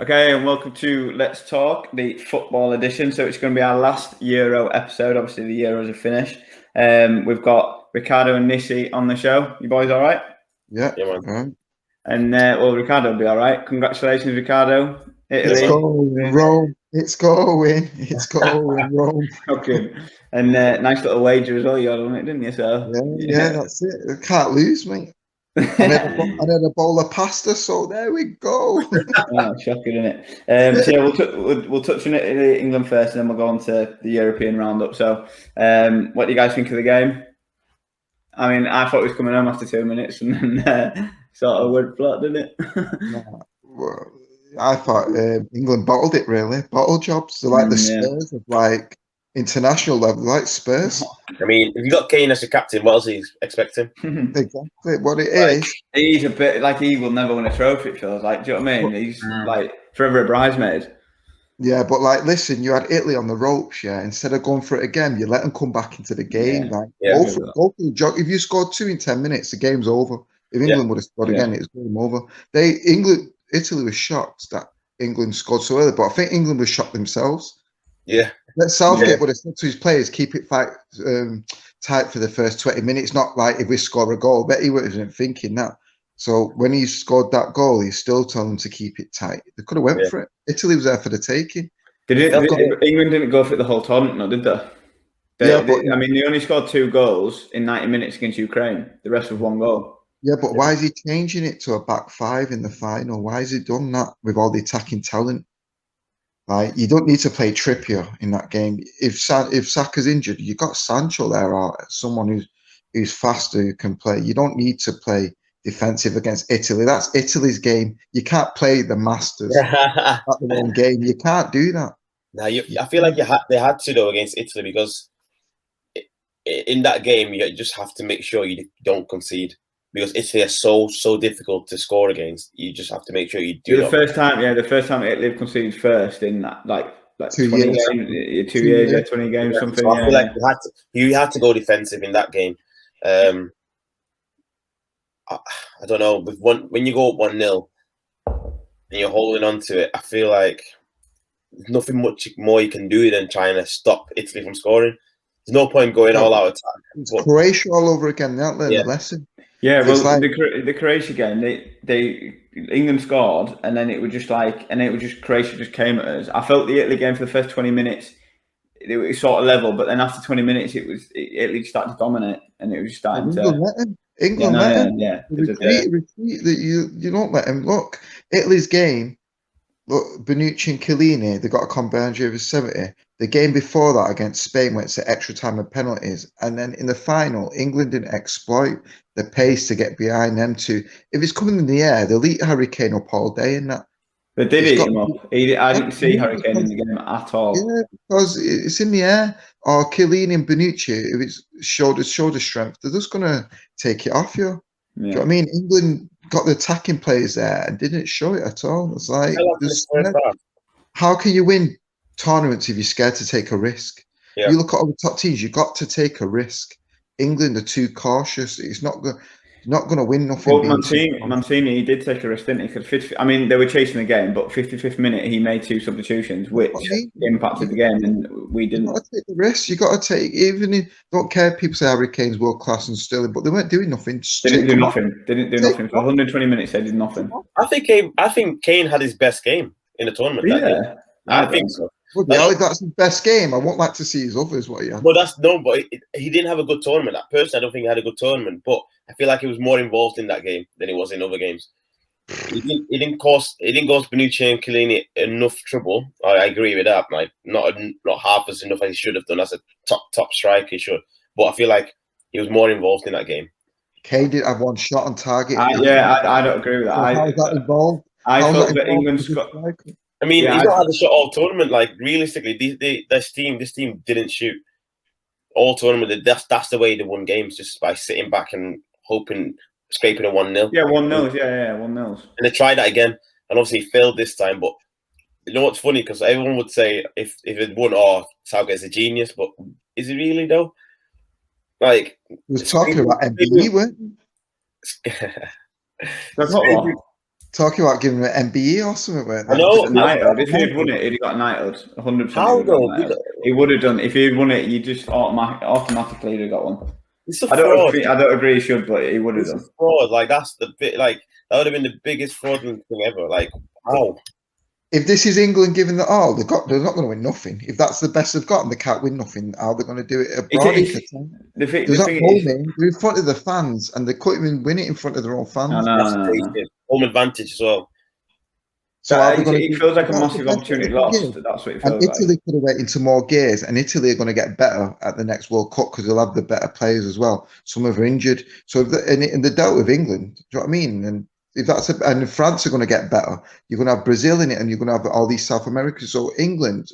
Okay, and welcome to Let's Talk, the football edition. So it's going to be our last Euro episode. Obviously, the Euros are finished. We've got Riccardo and Nissi on the show. You boys all right? Yeah. man. And Riccardo will be all right. Congratulations, Riccardo. It's Italy. going, Rome. It's going. It's going, Rome. Okay. And nice little wager as well you had on it, didn't you? So Yeah, that's it. I can't lose, mate. I had a bowl of pasta, so there we go. Oh, shocking, isn't it? So yeah, we'll touch on it England first, and then we'll go on to the European roundup. So, what do you guys think of the game? I mean, I thought it was coming home after 2 minutes, and then sort of went flat, didn't it? Well, I thought England bottled it, really. Bottle jobs. They're like the Spurs of like international level, like Spurs. I mean, if you got Kane as your captain, what else are you expecting? Exactly what it is. He's a bit like he will never win a trophy, it feels like. Do you know what I mean? He's like forever a bridesmaid. Yeah, but like, listen, you had Italy on the ropes, yeah. Instead of going for it again, you let them come back into the game. Go for the jog. If you scored 2 in 10 minutes, the game's over. If England would have scored again, it's game over. Italy was shocked that England scored so early, but I think England was shocked themselves. Yeah. That Southgate would have said to his players, keep it tight for the first 20 minutes, not like if we score a goal. Bet he wasn't thinking that. So when he scored that goal, he still told them to keep it tight. They could have went for it. Italy was there for the taking. England didn't go for it the whole tournament, no, did they? I mean, they only scored 2 goals in 90 minutes against Ukraine. The rest was 1 goal. Yeah, but why is he changing it to a back 5 in the final? Why has he done that with all the attacking talent? Like, you don't need to play Trippier in that game. If Saka's injured, you've got Sancho there, or someone who's faster who can play. You don't need to play defensive against Italy. That's Italy's game. You can't play the Masters at their own game. You can't do that. Now, I feel like they had to though against Italy, because in that game you just have to make sure you don't concede, because Italy are so difficult to score against. You just have to make sure you do. The first time Italy conceded first in that like 2 20 years. Games, 2 years, 20 games, something. So I feel like you had to go defensive in that game. I don't know. When you go up 1-0 and you're holding on to it, I feel like there's nothing much more you can do than trying to stop Italy from scoring. There's no point going all out attack. It's Croatia all over again. They haven't learned the lesson. Yeah, well, the Croatia game, England scored, and then Croatia just came at us. I felt the Italy game for the first 20 minutes, it was sort of level, but then after 20 minutes, Italy started to dominate, and it was just starting to. England let him. Retreat that you don't let him. Look, Italy's game. Look, Bonucci and Chiellini, they got a combined over 70. The game before that against Spain went to extra time and penalties. And then in the final, England didn't exploit the pace to get behind them two. If it's coming in the air, they'll eat Harry Kane up all day in that. They did eat him up. I didn't see Harry Kane in the game at all. Yeah, because it's in the air. Or Chiellini and Bonucci, if it's shoulder strength, they're just going to take it off you. Do you know what I mean? England got the attacking players there and didn't show it at all. It's like, how can you win tournaments if you're scared to take a risk? Yeah. You look at all the top teams, you've got to take a risk. England are too cautious. It's not going to win nothing. Well, Mancini, he did take a risk, didn't he? Because they were chasing the game, but 55th minute he made 2 substitutions, which impacted the game, and we didn't. You've got to take the risk. You got to take, even if don't care. People say Harry Kane's world class and Sterling, but they weren't doing nothing. They didn't do nothing. For 120 minutes, they did nothing. I think Kane had his best game in the tournament. Yeah, I think so. Well, that's his best game. I won't like to see his others. What he had. But he didn't have a good tournament. Personally, I don't think he had a good tournament. But I feel like he was more involved in that game than he was in other games. He didn't cause Bonucci and Chiellini enough trouble. I agree with that. Like not half as enough as he should have done as a top striker. He should. But I feel like he was more involved in that game. Kane did have 1 shot on target. I don't agree with that. How is that involved? I thought that England's got. I mean, he's not had a shot all tournament. Like realistically, this team didn't shoot all tournament. That's the way they won games, just by sitting back and scraping a 1-0. Yeah, 1-0. Yeah, 1-0. And they tried that again, and obviously failed this time. But you know what's funny? Because everyone would say if it won, Southgate's a genius, but is he really though? Like he was talking about MBE, weren't That's not what. talking about giving him an MBE or something, weren't they? I know. Knighthood. If he'd won it, he'd have got knighthood. 100%. How though? He would have done. If he'd won it, you just automatically would have got one. It's a fraud. I don't agree he should, but he would have done. Fraud. Like that's the bit. Like that would have been the biggest fraudulent thing ever. Like how? If this is England giving the all, they're not going to win nothing. If that's the best they've got and they can't win nothing, how are they going to do it abroad? They're in front of the fans and they couldn't even win it in front of their own fans. No. Home advantage as well. So it feels like a massive opportunity lost. That's what it feels like. Italy could have went into more gears, and Italy are going to get better at the next World Cup because they'll have the better players as well. Some are injured, so and they dealt with England. Do you know what I mean? And if and France are going to get better. You're going to have Brazil in it, and you're going to have all these South Americans. So England.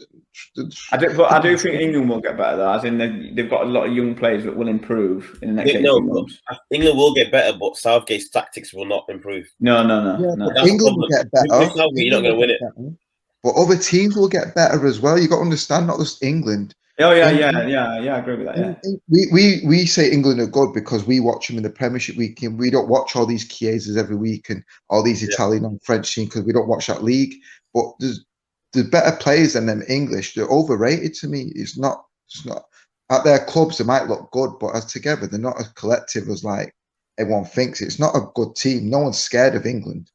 I do think England will get better though. As in they've got a lot of young players that will improve in the next 18 months. England will get better, but Southgate's tactics will not improve. No. England will get better. You're not going to win it. But other teams will get better as well. You got to understand, not just England. Oh yeah, I agree with that. Yeah, we say England are good because we watch them in the Premiership week, and we don't watch all these Chiesas every week and all these Italian and French teams because we don't watch that league. But there's better players than them English. They're overrated to me. It's not at their clubs. They might look good, but as together, they're not as collective as like everyone thinks. It's not a good team. No one's scared of England.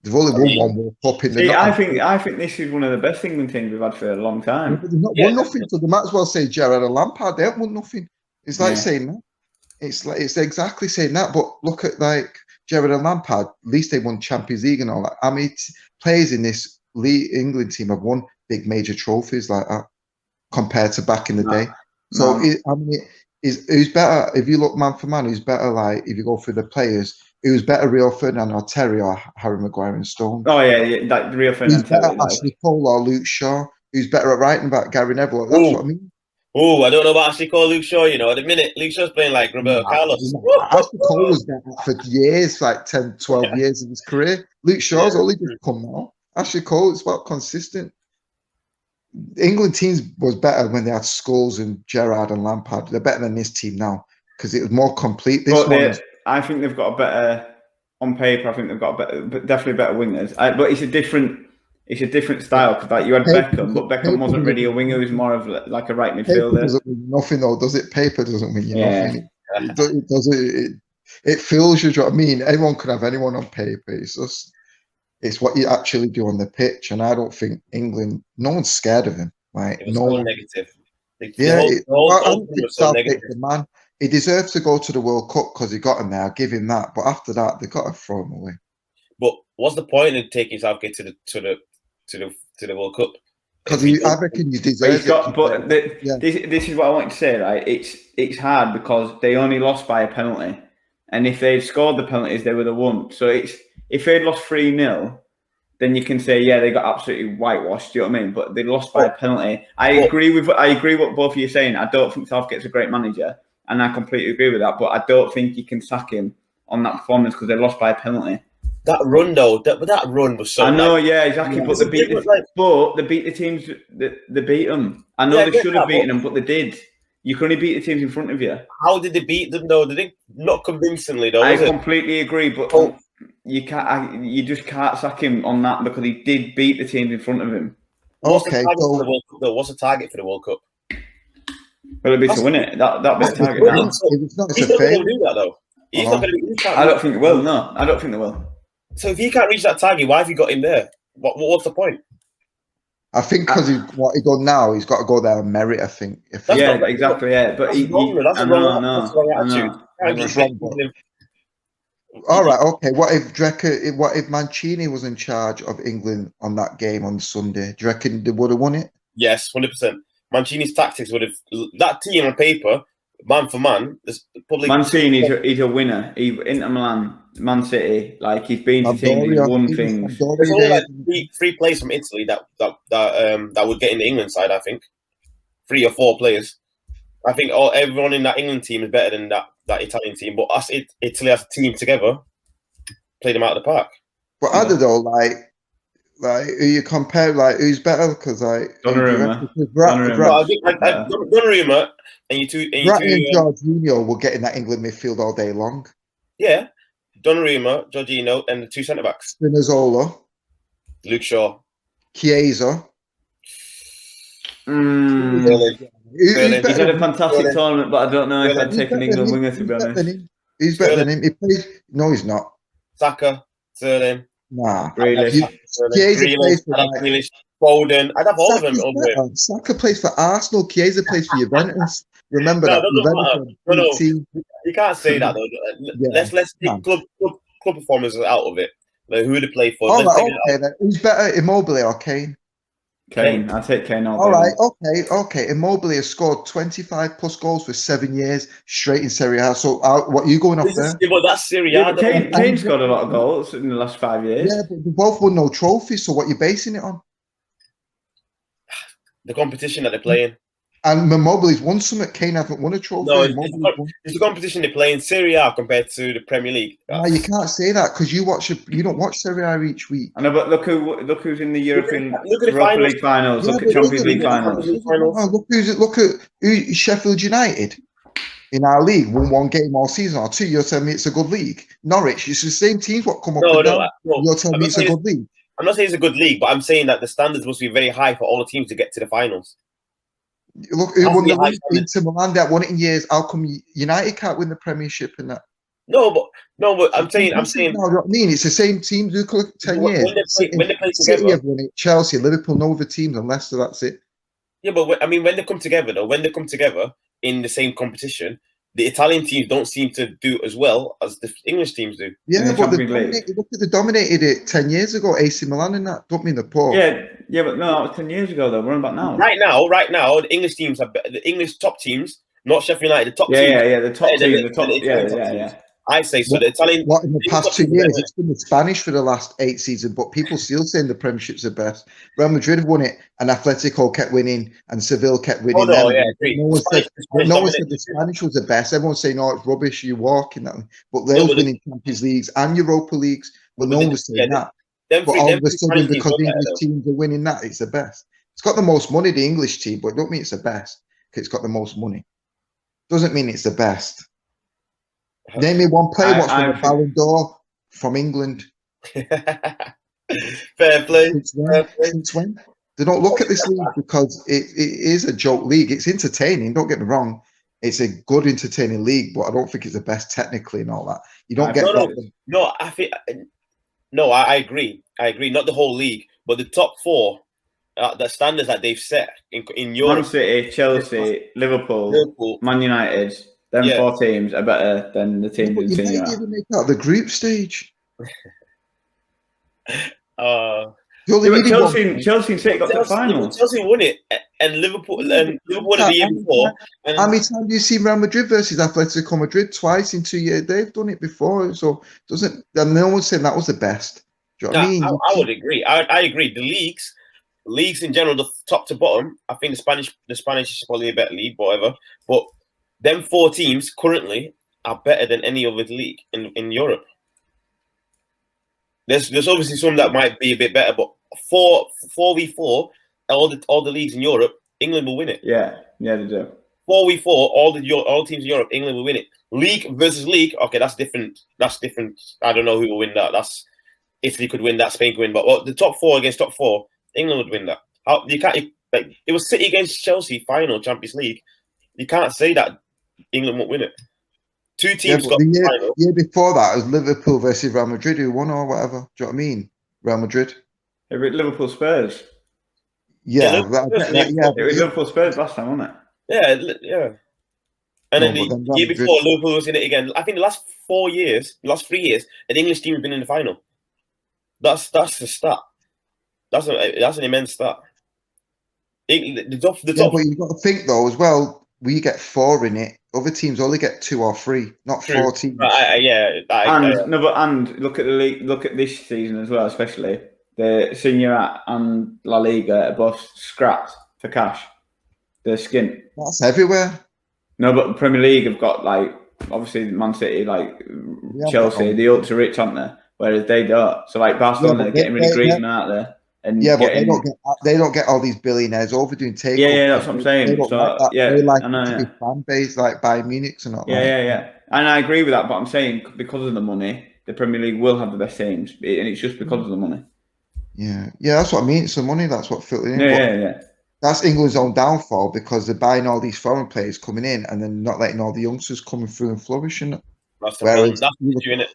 They've only won one World Cup in the. I think this is one of the best England teams we've had for a long time. Yeah, they've not won nothing, so they might as well say Gerrard and Lampard. They haven't won nothing. It's like saying that. It's exactly saying that. But look at like Gerrard and Lampard. At least they won Champions League and all that. I mean, players in this England team have won big major trophies like that compared to back in the day. So who's better? If you look man for man, who's better? Like if you go through the players. Who's better, Rio Ferdinand or Terry or Harry Maguire and Stones? Oh yeah, like Rio Ferdinand. Who's better, Ashley Cole or Luke Shaw? Who's better at writing about Gary Neville? That's what I mean. Oh, I don't know about Ashley Cole, Luke Shaw. You know, at the minute, Luke Shaw's playing like Roberto Carlos. Ashley Cole was there for years, like 10, 12 years of his career. Luke Shaw's only just come now. Ashley Cole is about consistent. The England teams was better when they had Scholes and Gerrard and Lampard. They're better than this team now because it was more complete. I think they've got a better on paper. I think they've got definitely better wingers. But it's a different style because like you had Beckham, but Beckham wasn't really a winger. He was more of like a right midfielder. Paper doesn't win nothing though, does it? Paper doesn't win you nothing. It fills you. Do you know what I mean? Anyone could have anyone on paper. It's what you actually do on the pitch, and I don't think England. No one's scared of him. Like it was so negative. The man. He deserves to go to the World Cup because he got him there. I'll give him that. But after that, they've got to throw him away. But what's the point in taking Southgate to the World Cup? Because I reckon you deserve it. This is what I want to say, right? It's hard because they only lost by a penalty, and if they'd scored the penalties, they would have won. So if they'd lost 3-0, then you can say, yeah, they got absolutely whitewashed. Do you know what I mean? But they lost by a penalty. I agree with what both of you are saying. I don't think Southgate's a great manager. And I completely agree with that, but I don't think you can sack him on that performance because they lost by a penalty. That run though, that run was so. I know, yeah, exactly. But they beat the teams. They beat them. I know they should have beaten them, but they did. You can only beat the teams in front of you. How did they beat them though? They didn't, not convincingly though. I completely agree, but you can't. You just can't sack him on that because he did beat the teams in front of him. What's the target for the World Cup? Well, it'd be to win it. That'd be the target now. It's not He's not going to do that though. He's not going to do that. I don't think it will. No, I don't think they will. So if he can't reach that target, why have you got him there? What's the point? I think because what he done now, he's got to go there and merit. I think. Exactly. Yeah, but that's wrong attitude. All right. Okay. What if Mancini was in charge of England on that game on Sunday? Do you reckon they would have won it? Yes, 100%. Mancini's tactics would have that team on paper, man for man. Probably Mancini, he's a winner. Inter Milan, Man City, like he's been to teams, he's won things. There's only like three players from Italy that would get in the England side. I think 3 or 4 players. I think everyone in that England team is better than that Italian team. But us Italy as a team together played them out of the park. But I don't know, like who you compare, like who's better? Because Donnarumma. Donnarumma and Jorginho will get in that England midfield all day long. Yeah, Donnarumma, Jorginho, and the 2 centre backs. Spinazzola, Luke Shaw. Chiesa. Sterling. Who's Sterling. He's had a better fantastic tournament, but I don't know if I'd Who's take an better England than him? winger, to be Who's better honest. than him? Who's better than him? He plays. No, he's not. Saka. Sterling. Nah. Grealish. Chiesa plays for Grealish. Foden. I'd have all of them Saka's over him. better. Saka plays for Arsenal. Chiesa plays for Juventus. Remember that. Juventus No, team. you can't say that though. Yeah. Let's take club performances out of it. Like who they play for. All right, okay then. Who's better, Immobile or Kane? Kane. I'd take Kane all All day. right, okay. Immobile has scored 25 plus goals for 7 years straight in Serie A. So what are you going off there? But that's Serie A. Yeah, but Kane scored a lot of goals in the last 5 years. Yeah, but they both won no trophies. So what are you basing it on? The competition that they're playing. And Immobile's won something. Kane haven't won a trophy. No, it's the competition they're playing. Serie A compared to the Premier League. No, you can't say that because you don't watch Serie A each week. I know, but look who's in the European Europa League finals. Look at Champions League finals. Look at Sheffield United in our league won 1 game all season or 2. You're telling me it's a good league. Norwich, it's the same teams what come up and down. You're telling me it's a good league. I'm not saying it's a good league, but I'm saying that the standards must be very high for all the teams to get to the finals. Look, who won the league? Inter Milan, that won it in years. How come United can't win the Premiership and that? No, but I'm saying. No, you know what I mean, it's the same teams. Look, 10 years. When they play City together, have won it. Chelsea, Liverpool, no other teams, and Leicester. That's it. Yeah, but when they come together, though, when they come together in the same competition, the Italian teams don't seem to do as well as the English teams do. Yeah, but they dominated it 10 years ago. AC Milan and that. Don't mean the poor. Yeah, but no, that was 10 years ago though. We're on about now. Right now, the English teams are the English top teams, not Sheffield United. The top teams. Yeah, the top team. Yeah. I say so. The Italian. What in the past 2 years? It's been the Spanish for the last 8 seasons, but people still saying the Premiership's the best. Real Madrid have won it, and Atletico kept winning, and Seville kept winning. Oh no, yeah, no one said the Spanish was the best. Everyone's saying, "Oh, it's rubbish. You walk in that." But they're winning Champions Leagues and Europa Leagues. But no one was saying that. But all of a sudden, because the English teams are winning that, it's the best. It's got the most money, the English team, but it don't mean it's the best because it's got the most money. Doesn't mean it's the best. Name me one player what's won a Ballon d'Or from England. Fair play. Since when? They don't look at this league because it is a joke league. It's entertaining. Don't get me wrong. It's a good, entertaining league, but I don't think it's the best technically and all that. You don't get that. No, I think. No, I agree. I agree. Not the whole league, but the top 4, the standards that they've set in Europe. Man City, Chelsea, Liverpool, Man United. Them 4 teams are better than the teams in Serie A. You might even make out the group stage. Chelsea and City got to the final. Chelsea won it, and Liverpool won it the year before. How many times do you see Real Madrid versus Atletico Madrid? Twice in 2 years. They've done it before, so no one's saying that was the best. Do you know what I mean? I would agree. I agree. The leagues in general, the top to bottom, I think the Spanish is probably a better league, whatever. But them 4 teams currently are better than any other league in Europe. There's obviously some that might be a bit better, but 4v4, all the leagues in Europe, England will win it. Yeah, they do. 4v4, all teams in Europe, England will win it. League versus league, okay, that's different. I don't know who will win that. That's Italy could win that, Spain could win, but the top 4 against top 4, England would win that. It was City against Chelsea final Champions League. You can't say that England won't win it. 2 teams got the final. Year before that was Liverpool versus Real Madrid who won or whatever. Do you know what I mean? Real Madrid. Liverpool Spurs. Yeah, it was Liverpool Spurs last time, wasn't it? Yeah. And then the year before, Liverpool was in it again. I think the last 3 years, an English team has been in the final. That's the stat. That's an immense stat. But you've got to think though as well. We get 4 in it. Other teams only get 2 or 3, not 4 teams. And look at the league. Look at this season as well, especially the Serie A and La Liga are both scrapped for cash. The skin. That's everywhere. No, but the Premier League have got obviously Man City, Chelsea, the ultra rich, aren't they? Whereas they don't. So Barcelona are getting really Griezmann out there. And but they don't get all these billionaires overdoing takeovers. Yeah, that's what I'm saying. They like to be fan base like Bayern Munich and all that. Yeah. And I agree with that, but I'm saying because of the money, the Premier League will have the best teams, and it's just because of the money. Yeah, that's what I mean. It's the money that's what filtered in. Yeah. That's England's own downfall because they're buying all these foreign players coming in and then not letting all the youngsters coming through and flourishing. That's the problem. That's the issue, innit?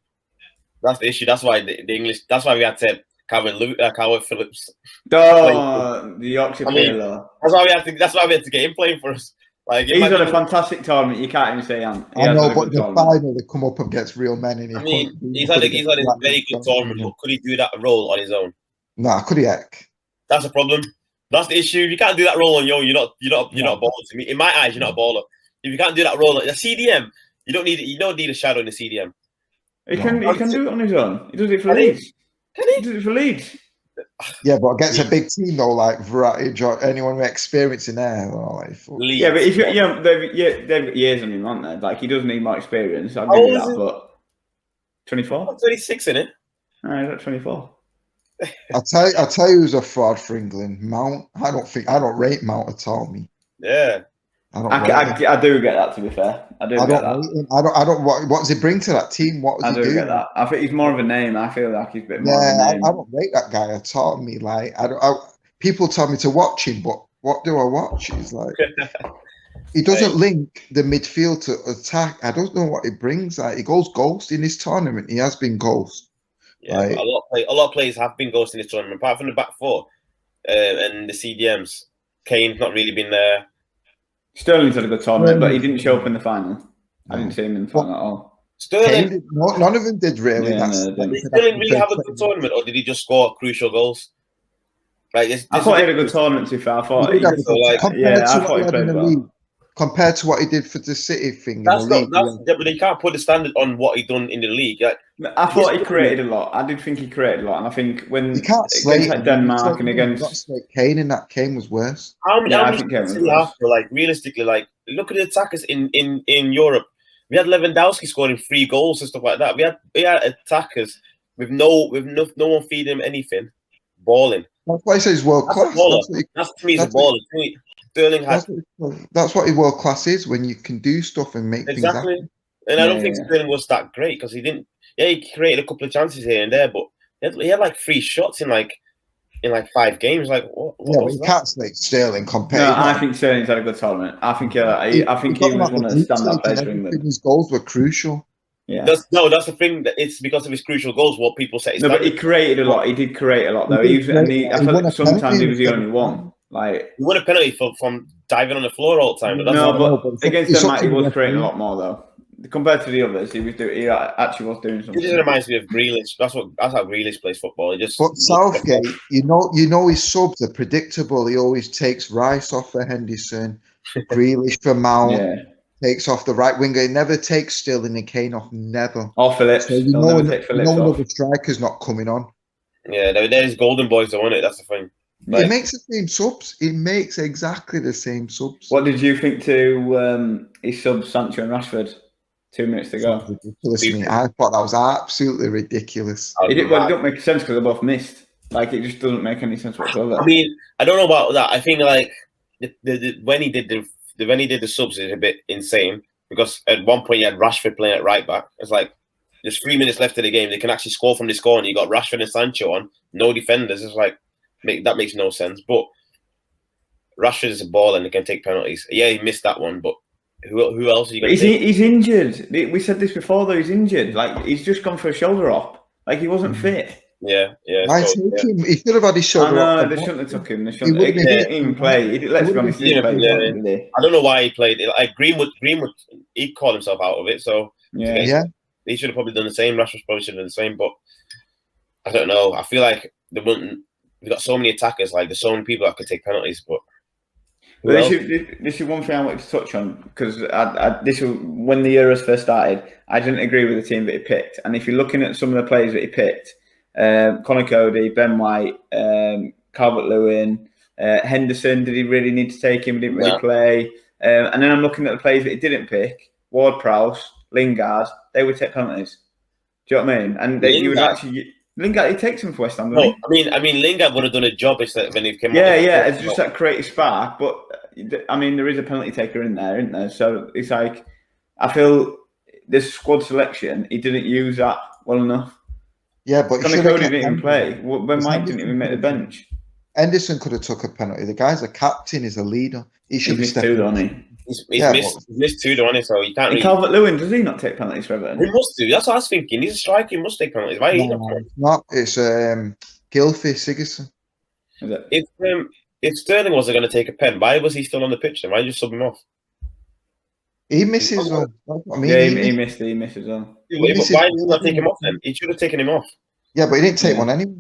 That's the issue. That's why the English. That's why we had to Calvin Phillips. Oh, the Yorkshire player. That's why we had to. That's why we had to get him playing for us. Like he's had a fantastic tournament. You can't even say I know, but the final they come up against real men. And he's had a very good tournament. But could he do that role on his own? Nah, could he? That's a problem. That's the issue. If you can't do that role on your own, you're not a baller to me. In my eyes, you're not a baller. If you can't do that role, a CDM, you don't need a shadow in the CDM. He can do it on his own. He does it for Leeds. He does it for Leeds. Yeah, but against a big team though, like Variety or anyone with experience in there. Like, yeah, but if they've got years on him, aren't they? Like he does need more experience. I'll give you that. But 24, 26, isn't it? He's at 24. I'll tell you who's a fraud for England. Mount. I don't rate Mount at all. Yeah. I do get that. To be fair, I do get that. I don't. What does he bring to that team? What does he do? Get that. I think he's more of a name. I feel like he's a bit more of a name. I don't rate that guy at all. People tell me to watch him, but what do I watch? He's like he doesn't link the midfield to attack. I don't know what he brings. Like he goes ghost in this tournament. He has been ghost. Yeah, like, a lot of players have been ghost in this tournament, apart from the back four and the CDMs. Kane's not really been there. Sterling's had a good tournament, but he didn't show up in the final. I didn't see him in the final at all. Sterling, none of them did really. Yeah, did Sterling really have a good tournament, or did he just score crucial goals? Like I thought he had a good tournament. To be fair, I thought he played well. Compared to what he did for the City thing. But you can't put the standard on what he done in the league. Like, I thought he created a lot. I did think he created a lot, and I think when you can't slate like Denmark and against Kane, and that Kane was worse. How many like realistically, like look at the attackers in Europe. We had Lewandowski scoring 3 goals and stuff like that. We had attackers with no one feeding him anything, balling. That's why he says world class. That's to me is a baller. Sterling had. That's what world class is, when you can do stuff and make things happen. And I don't think Sterling was that great because he didn't. Yeah, he created a couple of chances here and there, but he had like 3 shots in 5 games. Like, what was you can't slate Sterling compared. No, I think Sterling's had a good tournament. I think he was one of the standout players for England. His goals were crucial. Yeah. That's the thing. That it's because of his crucial goals. What people say. But he created a lot. He did create a lot, though. I felt like sometimes he was the only one. Like he won a penalty from diving on the floor all the time. But against Denmark, he was creating a lot more, though. Compared to the others, he actually was doing something. It just reminds me of Grealish. That's how Grealish plays football. But Southgate, you know his subs are predictable. He always takes Rice off for Henderson, Grealish for Mount, takes off the right winger. He never takes Sterling and Kane off, never. Or Phillips. So the striker's not coming on. Yeah, there's golden boys that won it. That's the thing. He makes the same subs. He makes exactly the same subs. What did you think to his subs, Sancho and Rashford? 2 minutes to go. I thought that was absolutely ridiculous. It don't make sense because they both missed. Like it just doesn't make any sense whatsoever. I mean, I don't know about that. I think like when he did the subs is a bit insane because at one point you had Rashford playing at right back. It's like there's 3 minutes left of the game. They can actually score from this corner. You got Rashford and Sancho on, no defenders. It's like that makes no sense. But Rashford is a ball and he can take penalties. Yeah, he missed that one, but. Who else are you going to take? He's injured. We said this before, though. He's injured. Like he's just gone for a shoulder op. Like he wasn't fit. Yeah. I take him. He should have had his shoulder op. I know, they shouldn't have took him. He didn't even play. Let's be honest, he didn't play. I don't know why he played. Like Greenwood, he called himself out of it. So he should have probably done the same. Rashford probably should have done the same. But I don't know. I feel like we've got so many attackers. Like there's so many people that could take penalties, but. But this is one thing I wanted to touch on because when the Euros first started, I didn't agree with the team that he picked. And if you're looking at some of the players that he picked, Conor Cody, Ben White, Calvert-Lewin, Henderson, did he really need to take him? He didn't really play. And then I'm looking at the players that he didn't pick: Ward-Prowse, Lingard. They would take penalties. Do you know what I mean? And you would actually. Lingard, he takes him for West Ham. I mean, Lingard would have done a job when he came. It's just that creative spark. But I mean, there is a penalty taker in there, isn't there? So it's like I feel this squad selection. He didn't use that well enough. Yeah, but Connor Cody didn't even play. Ben White didn't even make the bench. Henderson could have took a penalty. The guy's a captain, he's a leader. He should be stepping. He's missed 2, don't he? So you can't. And Calvert-Lewin, does he not take penalties for Everton? He must do. That's what I was thinking. He's a striker. He must take penalties. Why he not? It's Gylfi Sigurdsson. Is it? If Sterling wasn't going to take a pen, why was he still on the pitch? Then why just sub him off? He misses. He missed as well. Why did he not take him off then? He should have taken him off. Yeah, but he didn't take one anyway.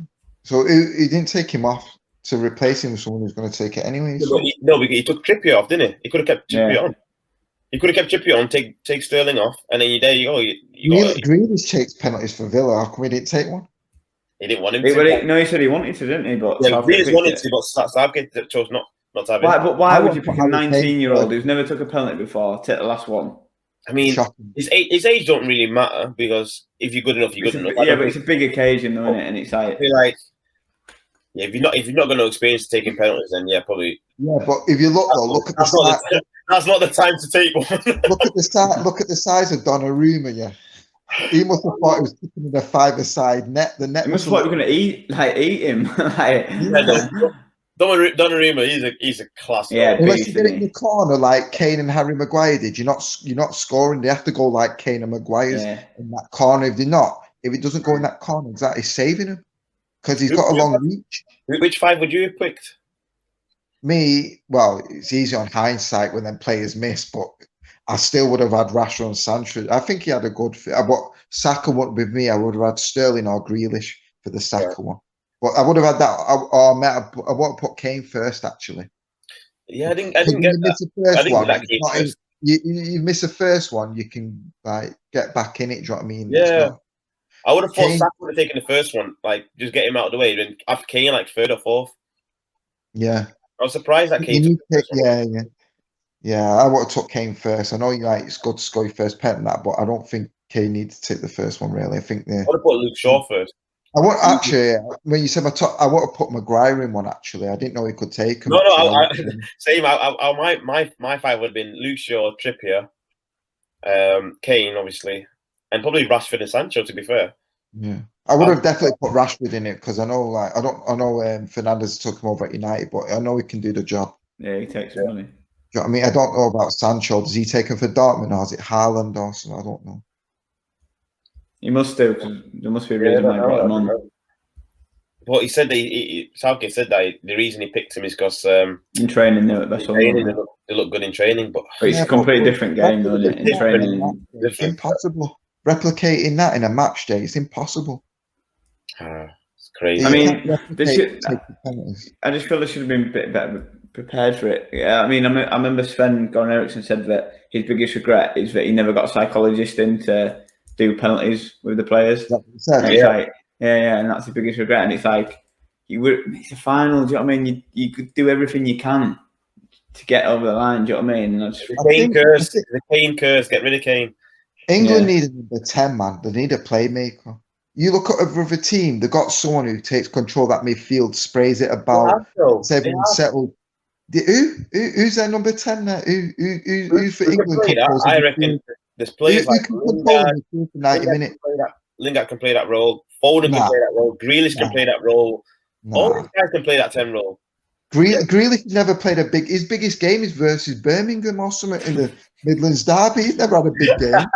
So he didn't take him off to replace him with someone who's going to take it anyway. So. But he took Trippier off, didn't he? He could have kept Trippier on. He could have kept Trippier on, take Sterling off, and then there you go. Grealish takes penalties for Villa. How come he didn't take one? He didn't want him to. No, he said he wanted to, didn't he? But Grealish wanted to, but Southgate chose not to have it. Why would you pick a 19-year-old who's never took a penalty before, take the last one? I mean, his age don't really matter because if you're good enough, you're good enough. Yeah, but it's a big occasion, though, isn't it? And it's like, if you're not going to experience taking penalties, then probably. Yeah, but if you look at the size, that's not the time to take one. Look at the size of Donnarumma. Yeah, he must have thought he was kicking in a 5-a-side net. The net. He must have thought we were going to eat him. Donnarumma, he's a class. Yeah, unless you get it in the corner like Kane and Harry Maguire did, you're not scoring. They have to go like Kane and Maguire's in that corner. If it doesn't go in that corner, exactly saving him because he's got a long reach. Which 5 would you have picked? Me, well, it's easy on hindsight when then players miss, but I still would have had Rashford and Sancho. I think he had a good fit. But Saka wouldn't be me. I would have had Sterling or Grealish for the Saka one. But I would have had that. I would have put Kane first, actually. Yeah, I didn't get that. You miss the first one, you can get back in it. Do you know what I mean? Yeah. I would have thought Saka would have taken the first one, just get him out of the way, then after Kane 3rd or 4th. Yeah. I was surprised that Kane. Yeah. I would have took Kane first. I know it's good to score your first pen and that, but I don't think Kane needs to take the first one really. I think I would have put Luke Shaw first. I want actually when you said my top, I want to put Maguire in one. Actually, I didn't know he could take him. No, same. My 5 would have been Luke Shaw, Trippier, Kane, obviously, and probably Rashford and Sancho. To be fair, yeah, I would have definitely put Rashford in it because I know, I know Fernandes took him over at United, but I know he can do the job. Yeah, he takes money. Do you know what I mean? I don't know about Sancho. Does he take him for Dortmund or is it Haaland or something? I don't know. He must do because there must be a reason why he brought him on. But he said that Southgate said that the reason he picked him is because in training, they look good in training. But it's a completely different game, though, isn't it? In training, it's impossible. Replicating that in a match day, it's impossible. It's crazy. I mean, I just feel they should have been a bit better prepared for it. Yeah, I mean, I remember Sven-Göran Eriksson said that his biggest regret is that he never got a psychologist in to do penalties with the players. And that's the biggest regret. And it's it's a final. Do you know what I mean? You could do everything you can to get over the line. Do you know what I mean? And the Kane curse. Get rid of Kane. England needed number 10, man. They need a playmaker. You look at every team. They got someone who takes control of that midfield, sprays it about, everyone's settled. Who's their number 10 there? Who's for England? I reckon there's players like Lingard for 90 minutes. Lingard can play that role. Foden can play that role. Grealish can play that role. All these guys can play that 10 role. Grealish never played his biggest game is versus Birmingham or something in the Midlands derby. He's never had a big game.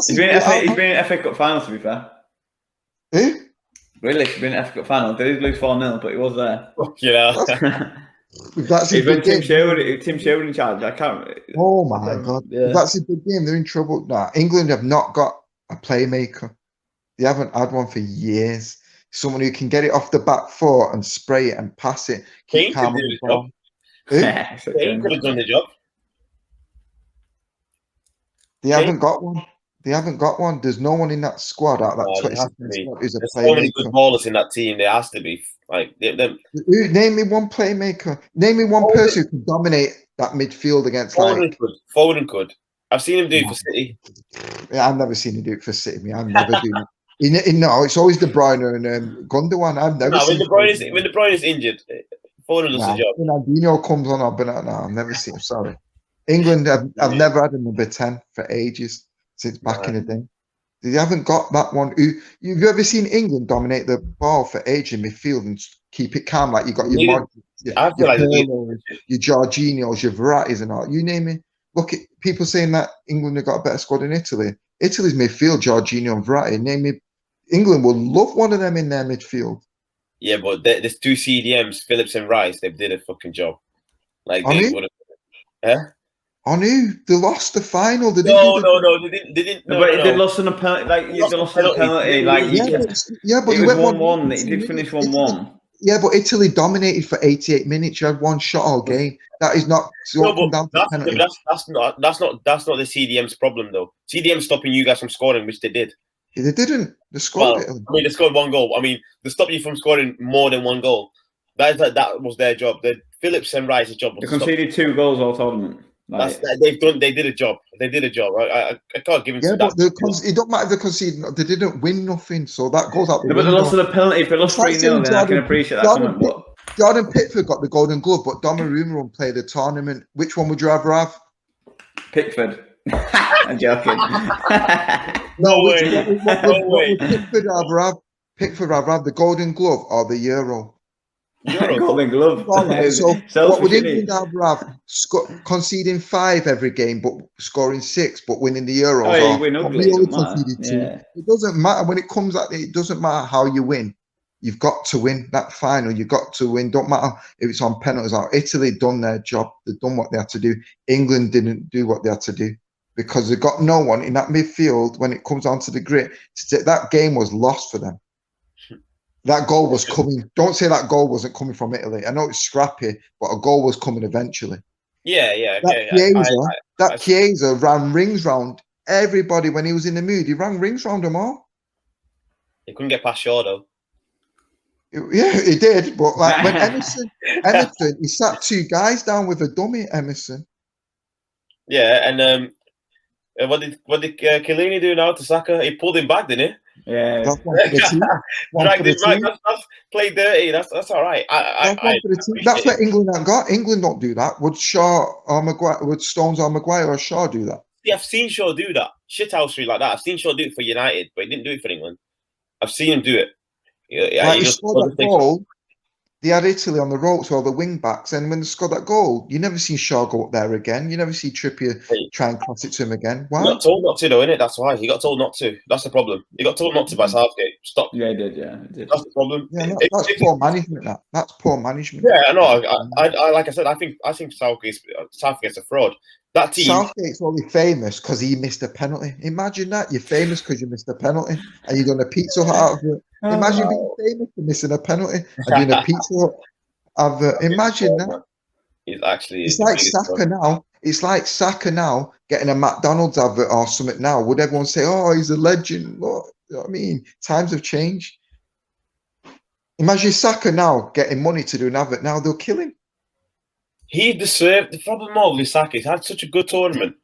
He's been in FA Cup final, to be fair. Who? Grealish has been in FA Cup final. They did lose 4-0, but he was there. That's his big game. Tim Sherwood in charge. I can't remember. Oh my God. Yeah. That's his big game. They're in trouble. Nah, England have not got a playmaker. They haven't had one for years. Someone who can get it off the back foot and spray it and pass it. Kane could do the job. Kane could have done the job. They haven't got one. There's no one in that squad out of that 26 squad who's a There's playmaker. so many good ballers in that team. There has to be. Name me one playmaker. Name me one person who can dominate that midfield against Foden could. I've seen him do it for City. Yeah, I've never seen him do it for City. I've never do it. No, it's always De Bruyne and Gundogan. I've never seen when De Bruyne is injured, Foden does the job. When Albino comes on, I've never seen him. Sorry. England, I've never had a number 10 for ages since back in the day. They haven't got that one. You've ever seen England dominate the ball for age in midfield and keep it calm? Like you got your Modric, I feel like Pirlo, your Jorginhos, your Verrattis and all. You name it. Look at people saying that England have got a better squad than Italy. Italy's midfield, Jorginho and Verratti. Name me. England would love one of them in their midfield. Yeah, but there's two CDMs, Phillips and Rice. They did a fucking job. Like they would have. On who? They lost the final. They didn't. No, but they lost on a penalty. Like they lost on a penalty. Like but it you was went 1-1. It did finish 1-1. Yeah, but Italy dominated for 88 minutes. You had one shot all game. That is not. That's not the CDM's problem though. CDM stopping you guys from scoring, which they did. Yeah, they didn't. They scored it. I mean, they scored one goal. I mean, they stopped you from scoring more than one goal. That was their job. The Phillips and Rice's job. They conceded 2 goals all tournament. Like, they did a job. They did a job. I can't give them. Yeah, but it don't matter if they conceded. They didn't win nothing, so that goes out the window. But they lost to the penalty. If they lost 3-0, then I can appreciate that comment. But Jordan Pickford got the Golden Glove, but Donnarumma won't play the tournament. Which one would you rather have? Pickford. I'm joking. No way. What would Pickford rather have? Pickford rather have the Golden Glove or the Euro? Golden Glove. Right, so what would England have? Conceding 5 every game, but scoring 6, but winning the Euros. Oh, you win ugly. It doesn't matter when it comes at it. It doesn't matter how you win. You've got to win that final. You've got to win. Don't matter if it's on penalties or Italy done their job. They've done what they had to do. England didn't do what they had to do because they got no one in that midfield when it comes onto the grit. That game was lost for them. That goal was coming. Don't say that goal wasn't coming from Italy. I know it's scrappy, but a goal was coming eventually. Yeah. Okay. That Chiesa ran rings round everybody when he was in the mood. He ran rings round them all. He couldn't get past Shaw though. Yeah, he did. But like when Emerson, he sat 2 guys down with a dummy. Emerson. Yeah, and what did Chiellini do now to Saka? He pulled him back, didn't he? Yeah, that's one for the team. Dragged him back. That's played dirty. That's all right. That's what England haven't got. England don't do that. Would Shaw or Maguire? Would Stones or Maguire or Shaw do that? Yeah, I've seen Shaw do that. Shithousery like that. I've seen Shaw do it for United, but he didn't do it for England. I've seen him do it. Yeah, he scored that goal. They had Italy on the ropes, or the wing backs, and when they scored that goal, you never see Shaw go up there again. You never see Trippier try and cross it to him again. Why? He got told not to, though, innit? That's why. He got told not to. That's the problem. He got told not to by Southgate. Stop. Yeah, he did. Yeah, he did. That's the problem. Yeah, that's poor management. That's poor management. Yeah, I know. I like I said, I think Southgate's a fraud. That team. Southgate's only famous because he missed a penalty. Imagine that. You're famous because you missed a penalty and you're doing a Pizza Hut out of it. Imagine being famous for missing a penalty and doing a Pizza Hut out of it. Imagine that. It's like Saka now. It's like Saka now getting a McDonald's advert or something now. Would everyone say, oh, he's a legend? Look, you know what I mean? Times have changed. Imagine Saka now getting money to do an advert. Now they'll kill him. He deserved. The problem with Saka, he's had such a good tournament.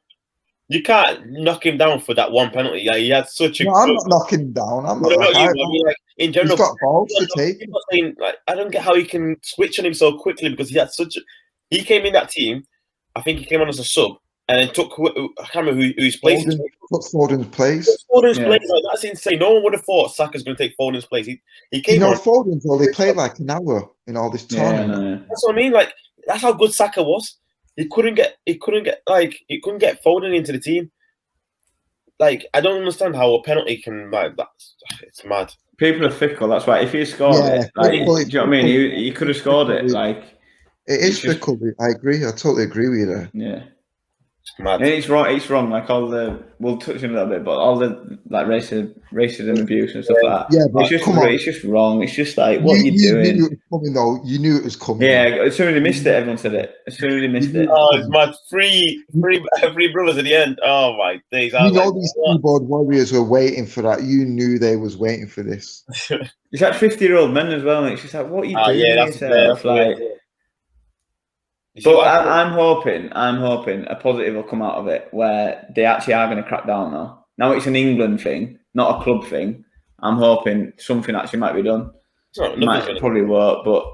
You can't knock him down for that one penalty. Yeah, he had such a. No, I'm not knocking him down. I'm not. I mean, like, in general, he's got balls to take. Saying, like, I don't get how he can switch on him so quickly because he had such. He came in that team. I think he came on as a sub and then took. I can't remember who's place. Took Foden's place. Place. Like, that's insane. No one would have thought Saka's going to take Foden's place. He came. Foden's well. They played like an hour in all this tournament. That's what I mean. Like that's how good Saka was. He couldn't get Foden into the team. Like I don't understand how a penalty can it's mad. People are fickle. That's why if he scored it, like, do you know what I mean? He could have scored it. Like it is fickle. I agree. I totally agree with you there. Yeah. Mad. And it's wrong. It's wrong. Like all the, we'll touch on a little bit, but all the like racism abuse and stuff like that. Yeah, but it's just wrong. It's just like what you doing. You knew it was coming, though. You knew it was coming. Yeah, as soon as they missed it, everyone said it. As soon as they missed it. Oh, it's mad. Three brothers at the end. Oh my days! These keyboard warriors were waiting for that. You knew they was waiting for this. It's like 50-year-old men as well. And it's just like, what are you doing? Yeah, that's like. But I'm hoping a positive will come out of it where they actually are going to crack down now. Now it's an England thing, not a club thing. I'm hoping something actually might be done. Probably won't, but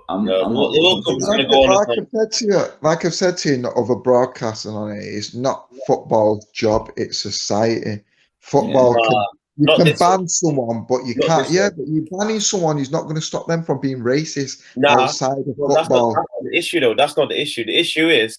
like I've said to you in other broadcasting on it, it's not football's job, it's society. Football You Not can this ban someone, but you Not can't. this Yeah, one. but you're banning someone is not going to stop them from being racist Nah, outside of well, that's football. not the issue, though. That's not the issue. The issue is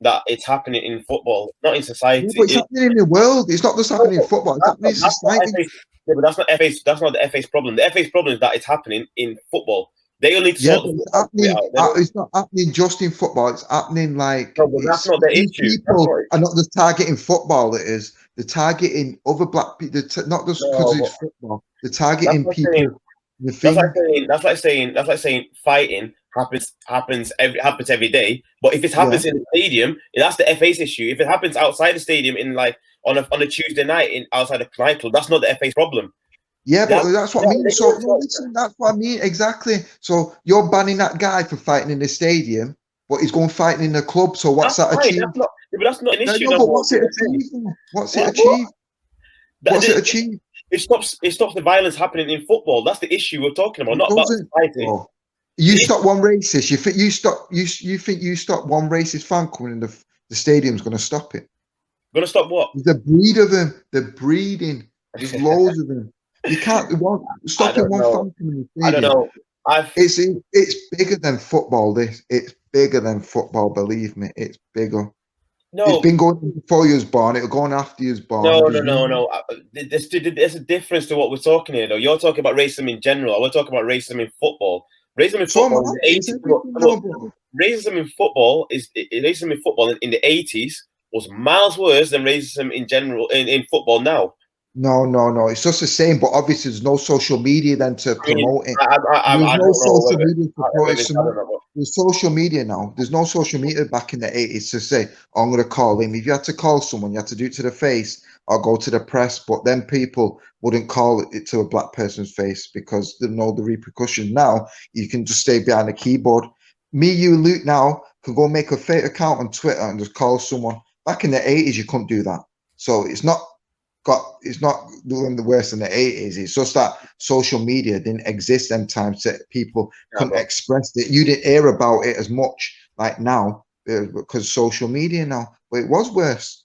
that it's happening in football, not in society. Yeah, but it's happening in the world. It's not just happening in football. It's happening in society. But that's not FA's. That's not the FA's problem. The FA's problem is that it's happening in football. They only need to Yeah, sort but the it's football bit happening. out. They don't- It's not happening just in football. It's happening like No, but that's not the these issue. That's people not it. are not just targeting football. It is they're targeting other black people. Not just because No, it's but football. They're that's targeting like saying. people. The That's like thing, saying. That's like saying fighting happens every day. But if it yeah, happens in the stadium, that's the FA's issue. If it happens outside the stadium in like on a Tuesday night in outside a nightclub, that's not the FA's problem. yeah. That, But that's what I yeah, mean. So no, listen, that's what I mean exactly. So you're banning that guy for fighting in the stadium, but he's going fighting in the club. So what's that's that fine. achieved? But that's not an No, issue. no, No but more. what's it achieved? What's it What? achieved? What's it That, achieved? it stops the violence happening in football. That's the issue we're talking about, It not about doesn't. society. Oh. You stop one racist. You think you stop one racist fan coming in the stadium's going to stop it? Gonna stop what? There's a breed of them. They're breeding. There's loads of them. You can't stopping one fan coming in the I don't stadium. know. It's bigger than football. It's bigger than football. Believe me, it's bigger. No. It's been going before you was born. It'll go on after you was born. No. There's a difference to what we're talking here, though. You're talking about racism in general. We're talking about racism in football. Racism in football in the 80s. Racism in football in the 80s was miles worse than racism in general in football now. No. It's just the same, but obviously there's no social media then to promote it. There's no social media to promote it. There's social media now. There's no social media back in the 80s to say, oh, I'm going to call him. If you had to call someone, you had to do it to the face or go to the press. But then people wouldn't call it to a black person's face because they know the repercussions. Now you can just stay behind the keyboard. Me, you, Luke now can go make a fake account on Twitter and just call someone. Back in the 80s, you couldn't do that. So it's not doing the worse in the 80s. It's just that social media didn't exist them times that people couldn't express it. You didn't hear about it as much like now because social media now. But it was worse.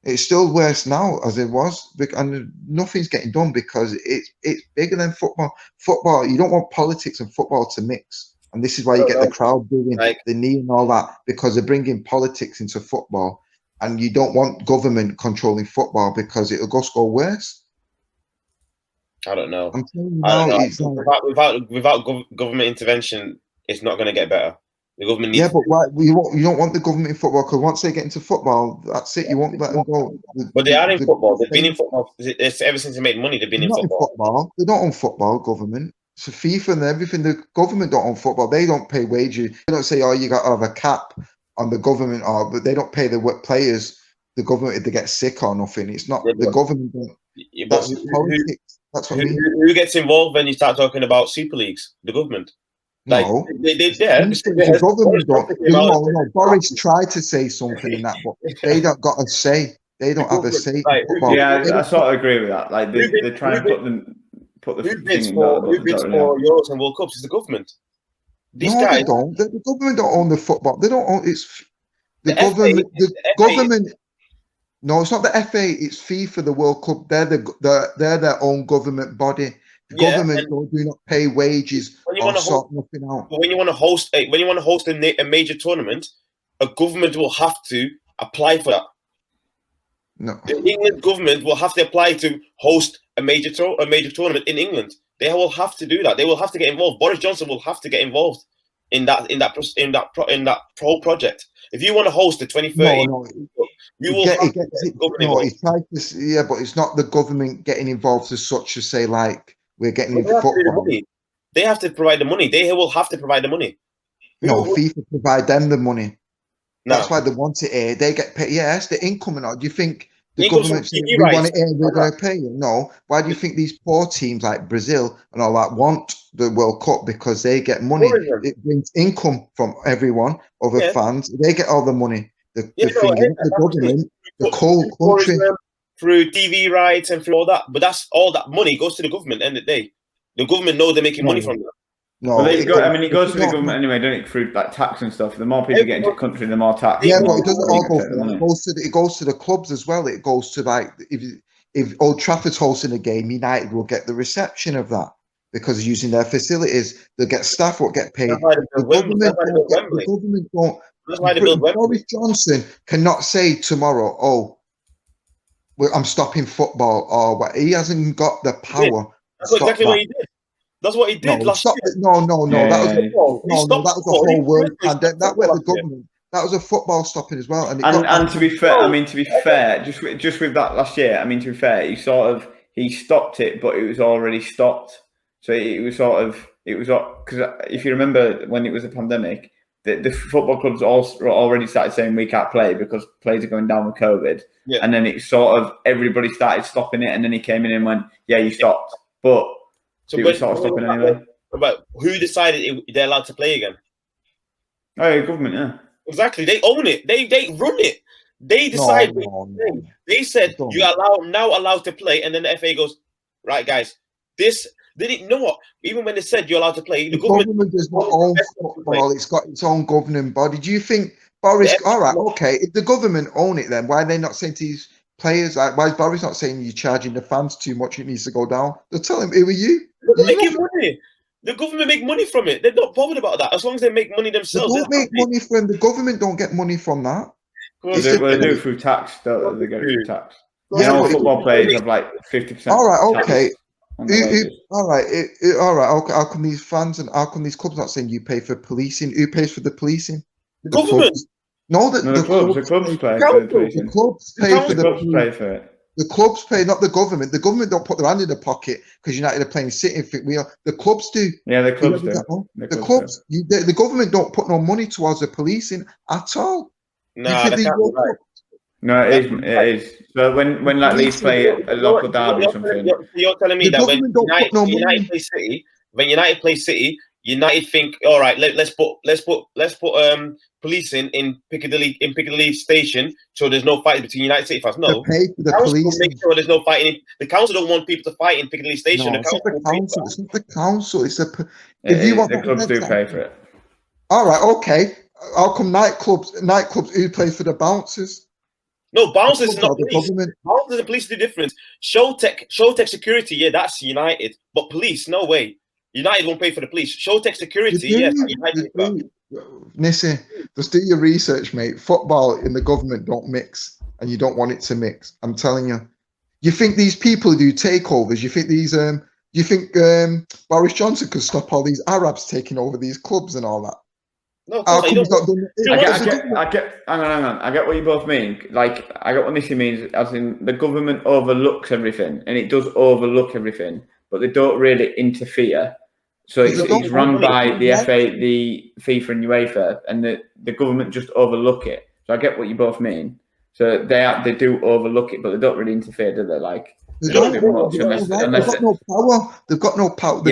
It's still worse now as it was, and nothing's getting done because it's bigger than football. Football, you don't want politics and football to mix. And this is why you get the crowd doing the knee and all that, because they're bringing politics into football. And you don't want government controlling football because it'll just go worse. I don't know. I'm telling you now, it's without government intervention, it's not going to get better. The government needs. Yeah, but why you don't want the government in football because once they get into football, that's it. You won't let them go. But they are in football. They've been in football ever since they made money. They've been in football. They don't own football. Government. So FIFA and everything. The government don't own football. They don't pay wages. They don't say, "Oh, you got to have a cap on the government," but they don't pay the players. The government if they get sick or nothing. It's not the government. That's politics. That's what I mean. Who gets involved when you start talking about super leagues? The government. No, the government don't. No. Boris tried to say something in that, but they don't got a say. They don't have a say. I sort of agree with that. Like they're trying to put the who bids for Euros and World Cups is the government. These guys, they don't. The government don't own the football. They don't own. It's the government. The government. No, it's not the FA. It's FIFA. The World Cup. They're their own government body. The government do not pay wages or sort nothing out. But when you want to host a major tournament, a government will have to apply for that. No, the England government will have to apply to host a major tournament in England. They will have to do that. They will have to get involved. Boris Johnson will have to get involved in that whole project. If you want to host the 2030, you will have to get government involved. But it's not the government getting involved as such as say like we're getting into football. They have to provide the money. They will have to provide the money. No, FIFA provide them the money. That's why they want it here. They get paid. Yes, the income and all. Do you think the government says, we want it here, we're going to pay you? No. Why do you think these poor teams like Brazil and all that want the World Cup? Because they get money. It brings income from everyone, other fans. They get all the money. The government, the whole country. Through TV rights and through all that. But that's all that money goes to the government at the end of the day. The government know they're making money from that. No, it goes to the government anyway, don't it? Through like tax and stuff. The more people get into the country, the more tax. Yeah, but it doesn't all go for that. It goes to the clubs as well. It goes to like if if Old Trafford's hosting a game, United will get the reception of that because using their facilities, they'll get staff won't get paid. That's why they build Wembley. That's why they build Wembley. The government won't. That's why they build Wembley. Boris Johnson cannot say tomorrow, "Oh, I'm stopping football," or what. He hasn't got the power. That's exactly what he did. That's what he did last year. No. Yeah, that was yeah. that was the whole world. And that went the government. That was a football stopping as well. And to be fair, I mean, to be fair, just with that last year, I mean, to be fair, he stopped it, but it was already stopped. So it was because if you remember when it was a pandemic, the football clubs already started saying we can't play because players are going down with COVID. Yeah. And then it sort of everybody started stopping it, and then he came in and went, "Yeah, you stopped," but it was sort of stopping anyway. But who decided they're allowed to play again? Oh, yeah, government, yeah. Exactly. They own it. They run it. They decide. No. They said you are now allowed to play, and then the FA goes, right, guys. This they didn't know what. Even when they said you're allowed to play, the government does not own football. It's got its own governing body. Do you think Boris? All right, okay. If the government own it, then why are they not saying to these players? Like, why is Boris not saying you're charging the fans too much? It needs to go down. They'll tell him, "Who are you?" They're making money. The government make money from it. They're not bothered about that. As long as they make money themselves. They don't make money from the government. Don't get money from that. They do it through tax. They get it through tax. Yeah, football players have like 50%. All right, okay. All right. Okay. How come these fans and how come these clubs not saying you pay for policing? Who pays for the policing? The government. Clubs. No, the clubs. The clubs pay for the policing. The clubs pay for the clubs pay for it. The clubs pay, not the government. The government don't put their hand in the pocket because United are playing City. The clubs do. Yeah, the clubs do. The government don't put no money towards the policing at all. No, No, it is. So when like Leeds play a local derby or something, you're telling me that when United play City, United think, all right, let's put policing in Piccadilly Station, so there's no fighting between United City fans. No, pay for the police. Make sure there's no fighting. The council don't want people to fight in Piccadilly Station. No, it's not the council. It's not the council. It's the. The clubs do pay for it. All right, okay. How come nightclubs? Who pays for the bouncers? No, bouncers is not police. Bouncers and police do different. Showtech security, yeah, that's United. But police, no way. United won't pay for the police. Showtech security, yes. Nissi, just do your research, mate. Football and the government don't mix, and you don't want it to mix. I'm telling you. You think these people do takeovers? You think these? You think Boris Johnson could stop all these Arabs taking over these clubs and all that? No, I get. Hang on. I get what you both mean. Like, I get what Nissi means, as in the government overlooks everything, and it does overlook everything, but they don't really interfere. So it's run by the FA, the FIFA, and UEFA, and the government just overlook it. So I get what you both mean. So they do overlook it, but they don't really interfere, do they? Like, they've got no power. They've got no power.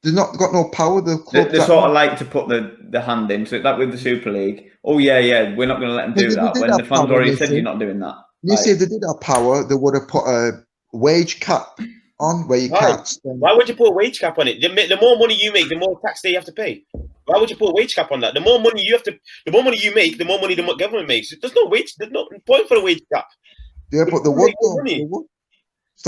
They've not got no power. They sort of like to put the hand in. So like with the Super League, we're not going to let them do that. When the fans already said you're not doing that. You say they did have power, they would have put a wage cap on where you can't spend. Why would you put a wage cap on it? The more money you make, the more tax they have to pay. Why would you put a wage cap on that? The more money you make, the more money the government makes. There's no point for a wage cap. Yeah, but the would though. It's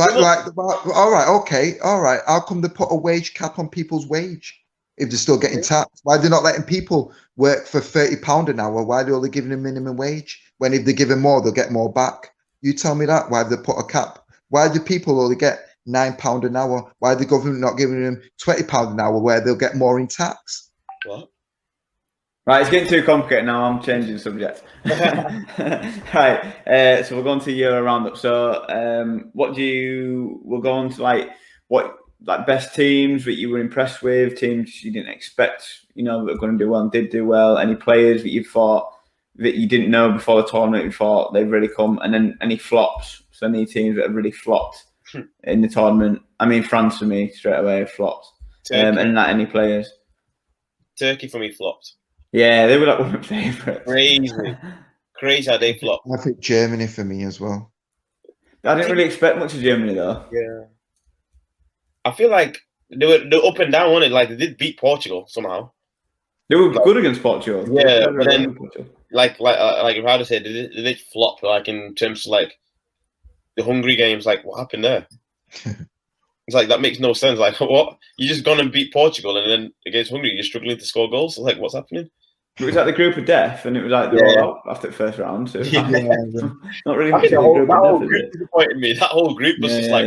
all right. How come they put a wage cap on people's wage if they're still getting taxed? Why are they not letting people work for £30 an hour? Why are they only giving them minimum wage? When if they're giving more, they'll get more back. You tell me that. Why have they put a cap? Why do people only get £9 an hour? Why are the government not giving them £20 an hour where they'll get more in tax? What? Right, it's getting too complicated now. I'm changing the subject. Right, so we're going to your roundup. So, we'll go on to what best teams that you were impressed with, teams you didn't expect, that are going to do well and did do well. Any players that you thought that you didn't know before the tournament, you thought they've really come, and then any flops. So any teams that have really flopped in the tournament. I mean, France for me straight away flopped. And not any players. Turkey for me flopped. Yeah, they were like one of my favourites. Crazy how they flopped. I think Germany for me as well. I didn't really expect much of Germany though. Yeah. I feel like they're up and down on it. Like they did beat Portugal somehow. They were good against Portugal. Yeah, but then like Riccardo said, they did flop in terms of the Hungary games. Like, what happened there? It's like that makes no sense. Like, what? You just gone and beat Portugal, and then against Hungary, you're struggling to score goals. Like, what's happening? It was like the group of death, and it was like they're all out after the first round. So Yeah. not really I much think of a group that of whole death, is group it? disappointed me. That whole group was just like,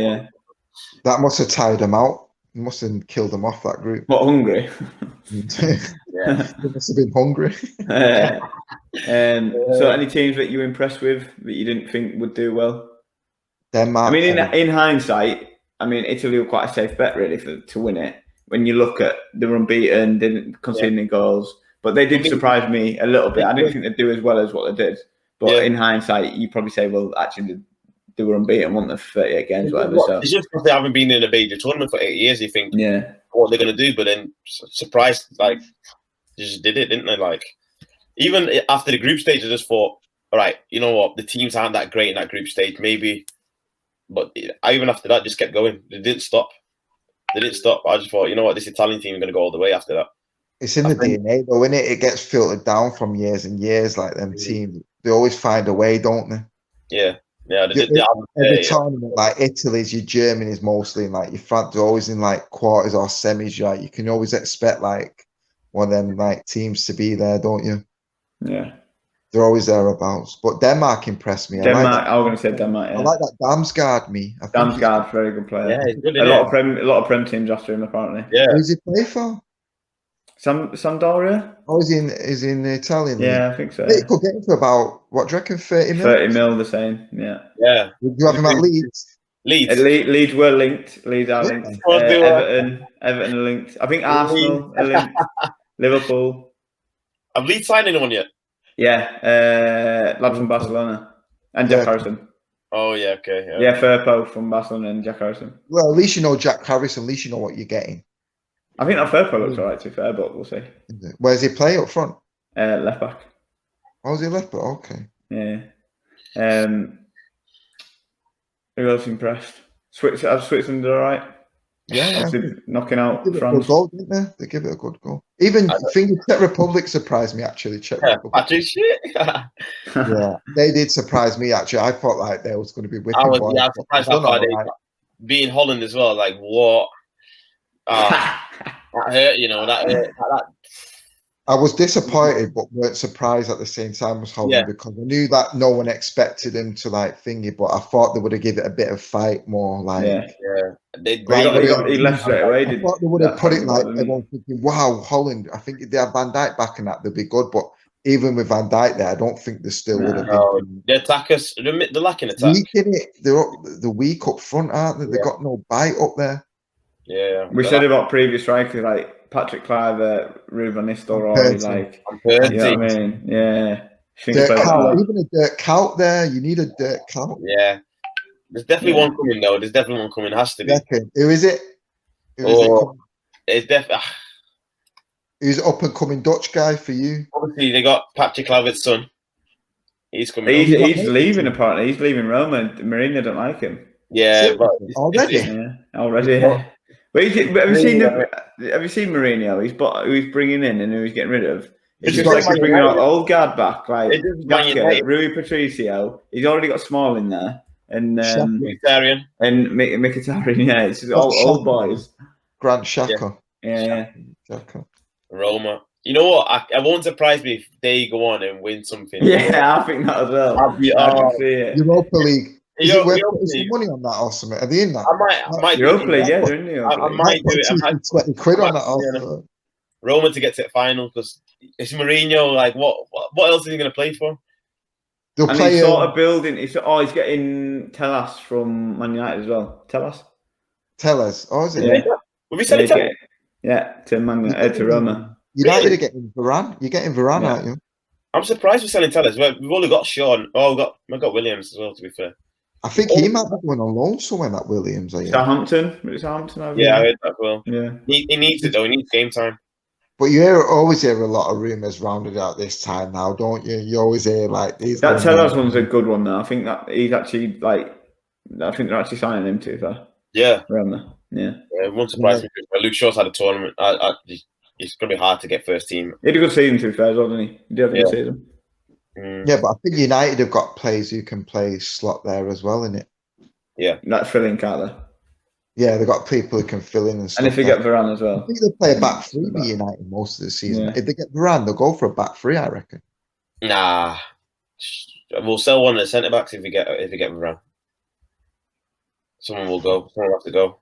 that must have tired them out. It must have killed them off, that group. What, Hungary? yeah. They must have been hungry. So, any teams that you were impressed with that you didn't think would do well? Denmark. I mean, in hindsight, I mean, Italy were quite a safe bet really to win it. When you look at they were unbeaten, didn't concede any goals, but they did surprise me a little bit. I didn't think they'd do as well as what they did. But in hindsight, you probably say, well, actually, they were unbeaten, weren't they, for 38 games, whatever. So it's just because they haven't been in a major tournament for 8 years. You think, what they're going to do, but then surprised, like, they just did it, didn't they? Like, even after the group stage, I just thought, all right, you know what, the teams aren't that great in that group stage, maybe. But even after that, just kept going. They didn't stop. I just thought, you know what, this Italian team is going to go all the way after that. It's in the DNA, though, isn't it? It gets filtered down from years and years. Like them teams, they always find a way, don't they? Yeah. Every tournament, like Italy's, your Germany's mostly in like your France, they're always in like quarters or semis. Right? You can always expect like one of them like teams to be there, don't you? Yeah. They're always thereabouts. But Denmark impressed me. Denmark, I was going to say Denmark. Yeah. I like that Damsgaard. Damsgaard, very good player. Yeah, he's good, a lot of Prem teams after him apparently. Yeah. Who's he play for? Sampdoria? Oh, is in the Italian league? Yeah, I think so. They could get him for about, what do you reckon, 30 mil? 30 mil, the same, yeah. Yeah. Would you have him at Leeds? Leeds were linked. Leeds are linked. Everton are linked. I think Arsenal are linked. Liverpool. Have Leeds signed anyone yet? Yeah, lad from Barcelona. And Jack Harrison. Oh, yeah, okay. Yeah, Firpo from Barcelona and Jack Harrison. Well, at least you know Jack Harrison. At least you know what you're getting. I think that Firpo looks all right, to be fair, but we'll see. Where's he play up front? Left back. Oh, is he left back? Okay. Yeah. Who else impressed? Switzerland all right? Yeah. Knocking out They give France. it a goal, didn't they? They give it a good goal. Even Czech Republic surprised me, actually. Czech Republic. Yeah, they did surprise me, actually. I thought like they was going to be wicked. I was surprised how far they beating Holland as well. Like, what? That hurt, you know. That hurt. I was disappointed, but weren't surprised at the same time as Holland because I knew that no one expected him to like thingy, but I thought they would have given it a bit of fight more. Like, he left straight away. I thought they would have put it like everyone thinking, "Wow, Holland." I think if they had Van Dijk back in that, they'd be good. But even with Van Dijk there, I don't think they still would have been. The attackers, they're lacking attack. Weak in it. They're weak up front, aren't they? They've got no bite up there. Yeah, we said about previous strikers like Patrick Kluivert, Ruben Nistelrooy, like, you know what I mean? Yeah. Even a Dirk Kuyt there. You need a Dirk Kuyt. Yeah. There's definitely one coming, though. There's definitely one coming. Has to be. Who is it? It's definitely. Who's up and coming Dutch guy for you? Obviously, they got Patrick Kluivert's son. He's coming. He's leaving, apparently. He's leaving Roma. Mourinho don't like him. Yeah, but already. Yeah. But have you seen Mourinho? He's bringing in and who he's getting rid of. It's just like he's bringing our old guard back, like Xhaka, Rui Patricio. He's already got Small in there, and Mkhitaryan. And Mkhitaryan. Yeah, it's just all old boys. Grant Xhaka. Yeah. Roma. You know what? I won't surprise me if they go on and win something. Yeah, I think that as well. I can see it. Europa League. Is it worth putting some money on that or something? Are they in that? I might Europa League, yeah, I might do it. 20 quid on that also. Roma to get to the final because it's Mourinho. Like, what else is he going to play for? They'll and play he's sort of building. He's getting Tellus from Man United as well. Tellus. Oh, is it? Yeah. Will we sell it? Yeah, to Roma. United are getting Varane. You're getting Varane, aren't you? I'm surprised we're selling Tellus. We've only got Sean. We've got Williams as well, to be fair. I think he might be going on loan somewhere, that Williams. Southampton. Yeah, I heard that well. Yeah. He needs it, though. He needs game time. But you always hear a lot of rumours rounded out this time now, don't you? You always hear like these. That Tellus one's a good one, though. I think that he's actually I think they're actually signing him too, though. Yeah. Around there. Yeah. It won't surprise me. Luke Shaw's had a tournament. It's going to be hard to get first team. He had a good season, to be fair, didn't he? He did have a good season. Yeah, but I think United have got players who can play slot there as well, innit? Yeah. Like fill in, can't they? Yeah, they've got people who can fill in and stuff. And if you get Varane as well. I think they'll play a back three with United most of the season. Yeah. If they get Varane, they'll go for a back three, I reckon. Nah. We'll sell one of the centre backs if we get Varane. Someone will go. Someone will have to go.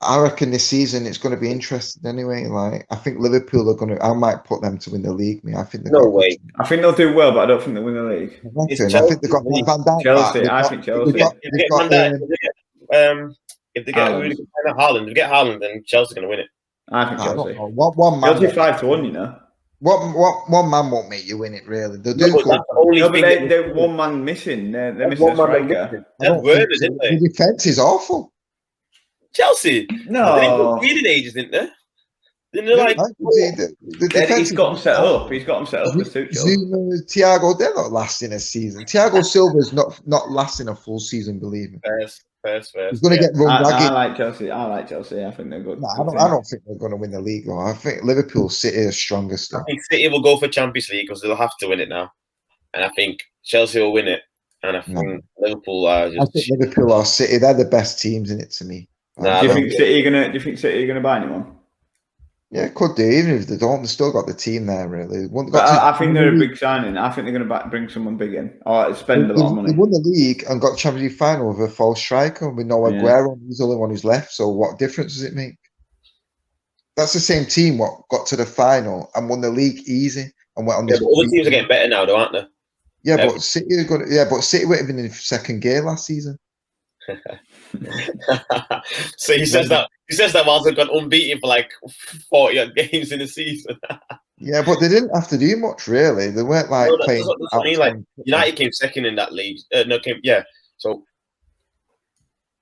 I reckon this season it's going to be interesting anyway. Like I think Liverpool are going to. I might put them to win the league. I think they've No got way. I think they'll do well, but I don't think they'll win the league. I think they've got Van Dijk. Chelsea. I think Chelsea. If they get Haaland, if they get Haaland, then Chelsea's going to win it. I think Chelsea. One man. Chelsea 5-1, you know. One man won't make you win it, really. They'll do but they're one man missing. They're missing a striker. The defense is awful. Chelsea. No. They didn't compete in ages, didn't they? He's got them set up. He's got them set up for Tuchel. Zuma, Thiago, they're not lasting a season. Thiago Silva's not lasting a full season, believe me. Fair. He's going to get run I like Chelsea. I think they're good. No, I don't think they're going to win the league. Though. I think Liverpool, City are stronger still. I think City will go for Champions League because they'll have to win it now. And I think Chelsea will win it. And I think Liverpool are just... I think Liverpool or City, they're the best teams in it to me. Do you think City are gonna buy anyone? Yeah, could do. Even if they don't, they've still got the team there. Really, I think they're a big signing. I think they're going to bring someone big in or spend a lot of money. They won the league and got the Champions League final with a false striker. We know Aguero. He's the only one who's left. So what difference does it make? That's the same team what got to the final and won the league easy and went on. Yeah, but other teams are getting better now, though, aren't they? Yeah, but City are going. Yeah, but City were even in second gear last season. So he says that whilst they've gone unbeaten for like 40 odd games in the season. Yeah, but they didn't have to do much really. They weren't like playing. That's what I mean. Like United came second in that league. So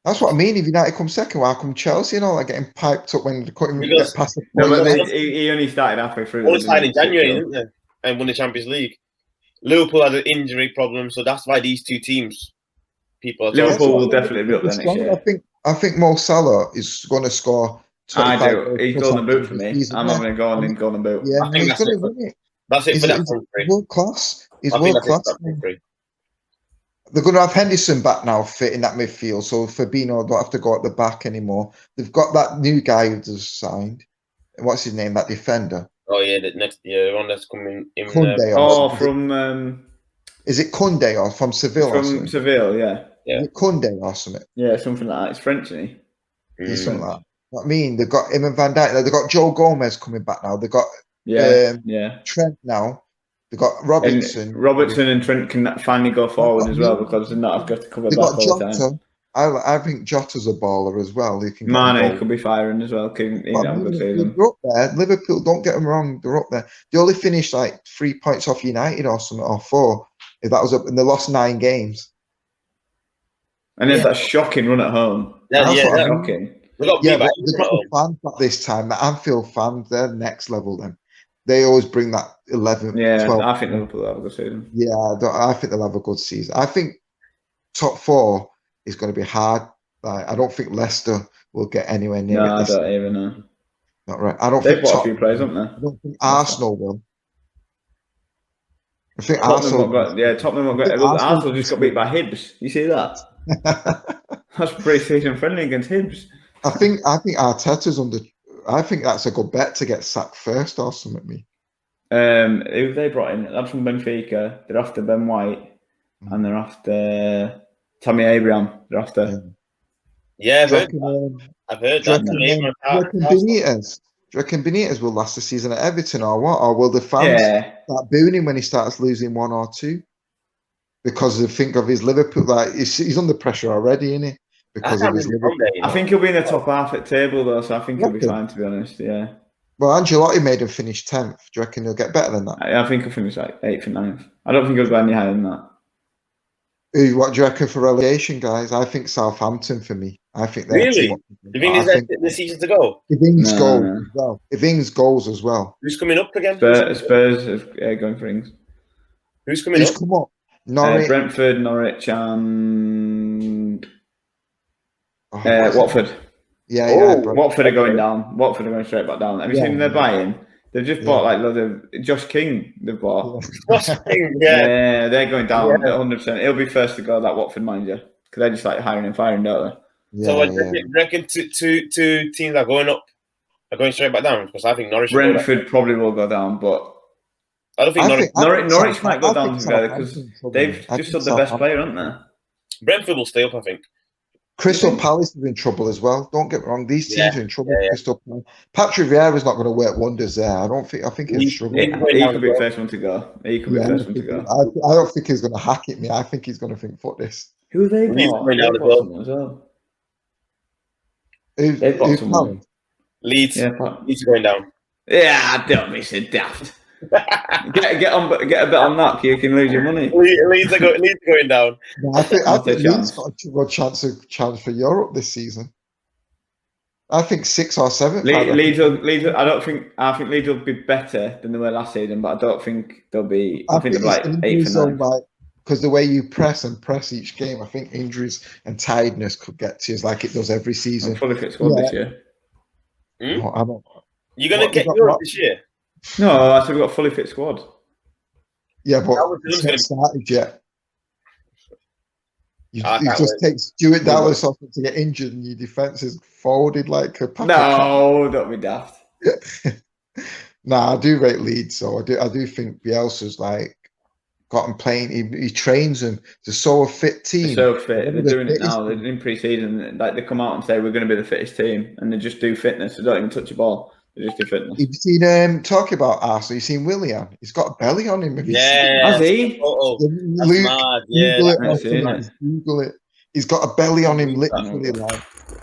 that's what I mean. If United come second, why come Chelsea and all like getting piped up when they couldn't even get past the point? No, but he only started halfway through. Only started in January, didn't they? And won the Champions League. Liverpool had an injury problem, so that's why these two teams. Liverpool will definitely be up there next year. I think Mo Salah is going to score. I do. He's golden boot for me. I'm not going to go on in golden boot. Yeah, I think he's going to win it. That's it for that country. World class. He's world class. They're going to have Henderson back now, fit in that midfield, so Fabinho don't have to go at the back anymore. They've got that new guy who just signed. What's his name? That defender. Oh yeah, the one that's coming in. From. Is it Koundé or from Seville? From Seville, yeah. Is it Koundé or something? Yeah, something like that. It's French, isn't he? Yeah, something like that. What I mean, they've got him and Van Dijk. They've got Joe Gomez coming back now. They've got Trent now. They've got Robertson. And Robertson and Trent can finally go forward as well because they're not got to cover back all the time. I think Jota's a baller as well. He can Mane could be firing as well. They're up there. Liverpool, don't get them wrong. They're up there. They only finished like 3 points off United or something, or 4. If that was up, and they lost 9 games. And there's that shocking run at home. Shocking. They got the fans back this time. The Anfield fans, they're next level. Then they always bring that 11. Yeah, 12. I think Liverpool will have a good season. Yeah, I think they'll have a good season. I think top 4 is going to be hard. I don't think Leicester will get anywhere near it. No, I don't even know. Not right. I don't They've think got a few players, haven't they? I don't think Arsenal will. I think Tottenham Arsenal just got beat by Hibs. You see that? That's pre-season friendly against Hibs. I think Arteta's under. I think that's a good bet to get sacked first or something. Who they brought in? That's from Benfica. They're after Ben White, and they're after Tammy Abraham. They're after. Yeah, I've heard that. Do you reckon Benitez will last the season at Everton or what? Or will the fans start booing him when he starts losing 1 or 2? Because they think of his Liverpool, like he's under pressure already, isn't he? Because of his Liverpool. I think he'll be in the top half at table though, so I think he'll be fine, to be honest. Yeah. Well, Ancelotti made him finish 10th. Do you reckon he'll get better than that? I think he'll finish like 8th and 9th. I don't think he'll go any higher than that. What do you reckon for relegation, guys? I think Southampton for me. I think they're really. Do you think there's the season to go? If Ings goes as well. If Ings goes as well. Who's coming up again? Spurs are going for Ings. Who's coming up? Come up? Norwich. Brentford, Norwich, and Watford. Yeah. Watford are going down. Watford are going straight back down. Have you seen their buy-in? They've just bought like loads of Josh King. They've bought. Josh King, yeah, they're going down 100%. He'll be first to go. That Watford manager. because they're just like hiring and firing, don't Yeah, So do you reckon two teams are going up, are going straight back down? Because I think Norwich. they? Brentford probably will go down, but I don't think Norwich might go down together because they've just got the best player, haven't they? Brentford will stay up, I think. Crystal Palace is in trouble as well. Don't get me wrong; these teams are in trouble. Crystal Palace. Patrick Vieira's not going to work wonders there. I think he's struggling. He could be the first one to go. He could be the first one to go. I don't think he's going to hack at me. I think he's going to think, "Fuck this." Who have they bought? They've bought someone as well. They've bought someone. Leeds. Yeah, Leeds are going down. Yeah, don't be so daft. get a bit on that, you can lose your money. Leeds are going down. No, I think Leeds got a good chance for Europe this season. I think 6th or 7th. I think Leeds will be better than they were last season, but I don't think they'll be. I think they're like 8th or 9th. Because the way you press each game, I think injuries and tiredness could get to you like it does every season. I'm fully fit squad this year. No, I don't. You're going to get Europe this year? No, I said we've got a fully fit squad. Yeah, but it's not started yet. You just take Stuart Dallas off to get injured and your defence is folded like a pack. No, don't be daft. I do rate Leeds, so I do think Bielsa's like got him playing. He trains them. They're so a fit team. They're so fit. They're doing it now. They're in pre-season. Like they come out and say we're going to be the fittest team, and they just do fitness. They don't even touch a ball. They just do fitness. You've seen talking about Arsenal. You've seen Willian. He's got a belly on him. Yeah, has he? Luke, mad. Yeah, Google it. He's got a belly on him, literally. Like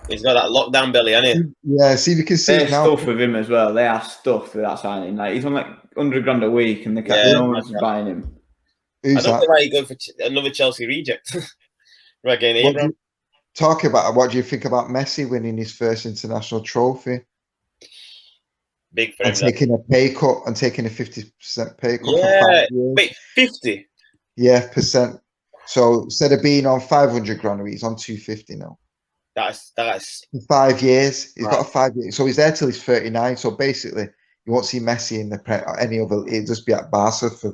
he's got that lockdown belly, hasn't he? Yeah. See if you can see it now. Stuff with him as well. They are stuffed with that signing. Like he's on like £100,000 a week, and no one's buying him. I don't know why you go for another Chelsea reject. Right, again, Abraham. What do you think about Messi winning his first international trophy? Big for him. Taking a pay cut and taking a 50% pay cut for 5 years. Wait, 50? Yeah, percent. So instead of being on 500 grand a week, he's on 250 now. That's 5 years. He's got a 5 years. So he's there till he's 39. So basically, you won't see Messi in any other. He'll just be at Barca for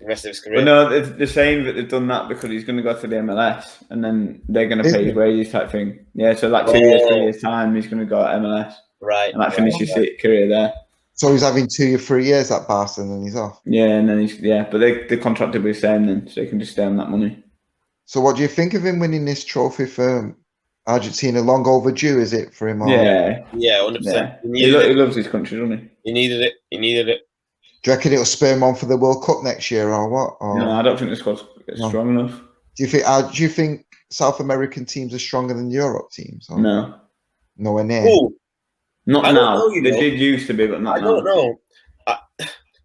the rest of his career. But no, they're saying that they've done that because he's going to go to the MLS and then they're going to pay his wages type thing. Yeah, so like 2 years, 3 years time, he's going to go to MLS. Right. And finish his career there. So he's having 2 or 3 years at Barca and then he's off. Yeah, and then but they contracted with the same then, so they can just stay on that money. So what do you think of him winning this trophy for Argentina? Long overdue, is it, for him? Yeah, 100%. Yeah. He loves his country, doesn't he? He needed it. Do you reckon it'll spur him on for the World Cup next year or what? No, I don't think the squad's strong enough. Do you think South American teams are stronger than Europe teams? Or? No. Nowhere near. Ooh. Not now. They did used to be, but not now. I don't know. So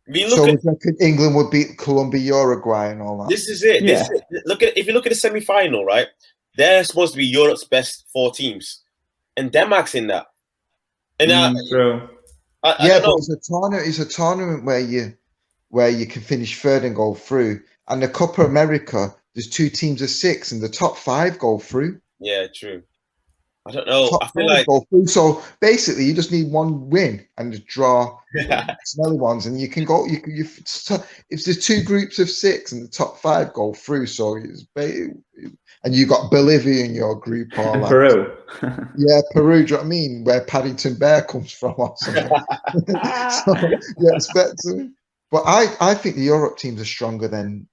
you reckon England would beat Colombia, Uruguay, and all that? This is it. Yeah. If you look at the semi-final, right? They're supposed to be Europe's best 4 teams, and Denmark's in that. And true. But it's a tournament where you can finish third and go through. And the Copa America, there's 2 teams of 6, and the top 5 go through. Yeah, true. I don't know. I feel like go through. So basically, you just need 1 win and just draw smelly ones, and you can go. If there's 2 groups of 6 and the top 5 go through, so and you got Bolivia in your group or like, Peru. Yeah, Peru. Do you know what I mean? Where Paddington Bear comes from or something. So you expect to. But I think the Europe teams are stronger than.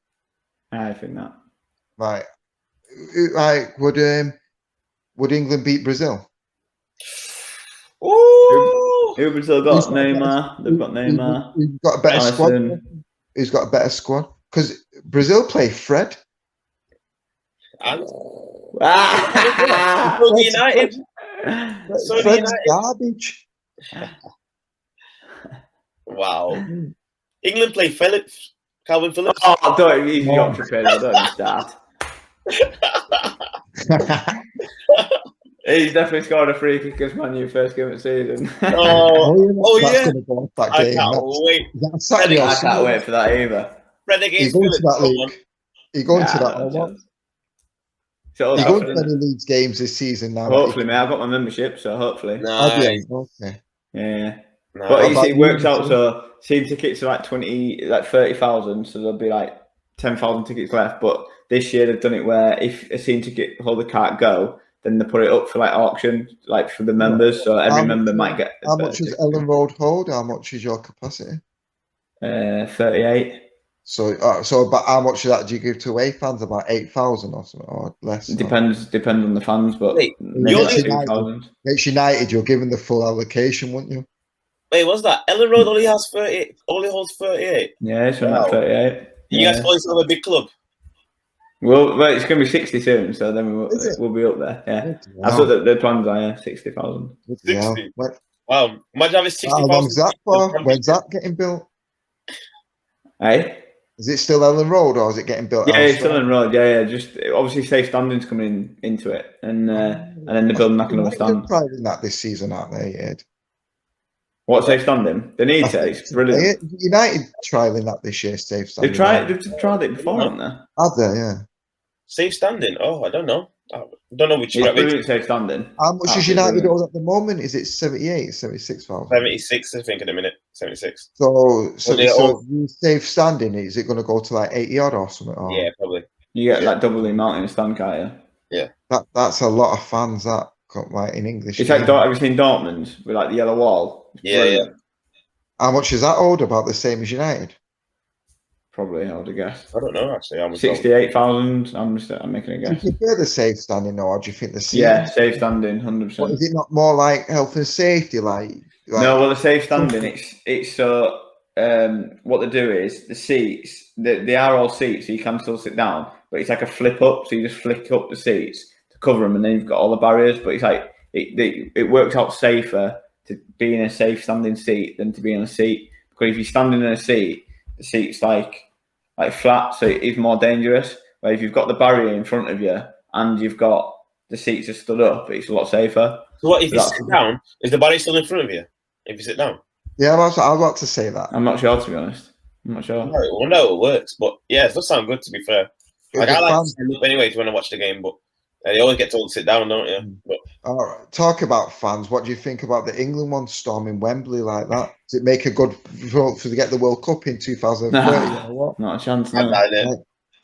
I think that. Like would England beat Brazil? Ooh! Who Brazil got? Neymar. They've got Neymar. Who's got a better squad? Who's got a better squad? Because Brazil play Fred. United. Fred's garbage. Wow. England play Phillips. Calvin Phillips. Oh, don't easy got prepared. I don't start. He's definitely scored a free kick as my new first game of the season. Yeah. Gonna go off that game. I can't wait. I can't wait for that either. He's going to that league. He's going to that one. He's going to any Leeds games this season now. Hopefully, mate. I've got my membership, so hopefully. Nice. Okay. Yeah. Nice. But you see, it works out. So season tickets are like 30,000, so they'll be like 10,000 tickets left. But this year they've done it where if a season ticket holder can't go, then they put it up for like auction, like for the members. So every member might get. How much does Ellen Road hold? How much is your capacity? 38. So about how much of that do you give to away fans? About 8,000 or something, or less? Depends on the fans, but maybe like 2,000. It's United. You're given the full allocation, wouldn't you? Wait, what's that? Ellen Road only has 30. Only holds 38. Yeah, it's around 38. You guys call yourself a big club? Well, it's going to be 60 soon, so then we'll be up there. Yeah, I thought that the plans are 60,000. 60. Wow, imagine having 60,000. How long's that for? When's that getting built? Hey, is it still Ellen Road or is it getting built? Yeah, it's still Ellen Road. Yeah. Just obviously safe standing's coming into it, and then they're building like another stand. They're trying that this season, aren't they, Ed? What safe standing? They need to. It's brilliant. United trialing that this year. Safe standing. They've tried it before, haven't they? Have they? Yeah. Safe standing. Oh, I don't know. I don't know which. It's brilliant safe standing. How much is United owe at the moment? Is it 78, 76,000? 76, I think, in a minute. 76. So safe standing, is it going to go to like 80 odd or something? Or? Yeah, probably. You get like double the amount in a stand, can't you? Yeah. That's a lot of fans. That like in English. It's like have you seen Dortmund with like the yellow wall? Yeah. How much is that owed? About the same as United? Probably, I would guess. I don't know actually. 68,000. I'm making a guess. Do you prefer the safe standing, or do you think the safe standing, 100%? Is it not more like health and safety, like no? Well, the safe standing, it's so. What they do is the seats. They are all seats, so you can still sit down, but it's like a flip up. So you just flick up the seats to cover them, and then you've got all the barriers. But it's like it works out safer to be in a safe standing seat than to be in a seat, because if you're standing in a seat, the seat's like flat, so it's more dangerous. Where if you've got the barrier in front of you and you've got the seats just stood up, it's a lot safer. So what if you sit down? Is the barrier still in front of you? If you sit down? Yeah, I was about to say that. I'm not sure, to be honest. I'm not sure. No, it works, but yeah, it does sound good, to be fair. Like, I like to stand up anyways when I watch the game, but you always get told to sit down, don't you? But all right, talk about fans. What do you think about the England one storming Wembley like that? Does it make a good vote to get the World Cup in 2030? or what? Not a chance. No.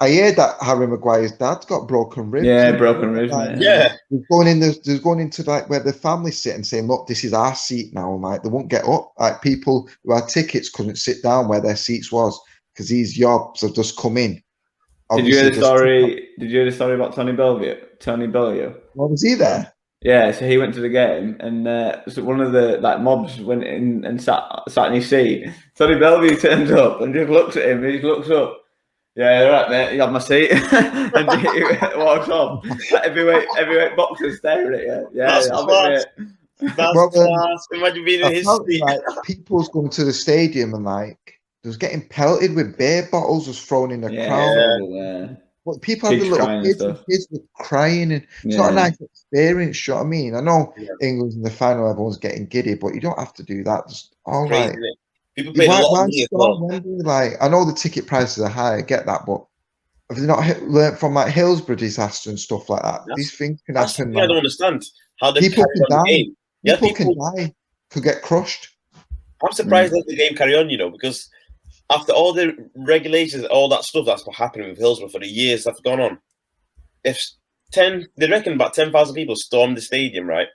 I heard that Harry Maguire's dad got broken ribs. Yeah, broken ribs. Mate. Yeah, they're going into like where the family sit and saying, "Look, this is our seat now." Like they won't get up. Like people who had tickets couldn't sit down where their seats was because these yobs have just come in. Obviously, Did you hear the story about Tony Bellew? What was he there? Yeah, so he went to the game, and so one of the mobs went in and sat in his seat. Tony Bellevue turns up and just looks at him. He just looks up. Yeah, all right, mate. You have my seat, and he walks off. Heavyweight boxer staring at you. Yeah, that's class. Imagine being in his seat. Like, people's going to the stadium and they was getting pelted with beer bottles, was thrown in the crowd. Yeah. But people had the little kids, and kids were crying, and it's not a nice experience. You know what I mean? I know England's in the final, everyone's getting giddy, but you don't have to do that. Just all right. People pay a lot of money. Like, I know the ticket prices are high, I get that, but have they not learned from like Hillsborough disaster and stuff like that? These things can happen. I don't understand how people can die. People can die, could get crushed. I'm surprised that the game carry on, because after all the regulations, all that stuff that's happening with Hillsborough for the years that's gone on, they reckon about 10,000 people stormed the stadium, right?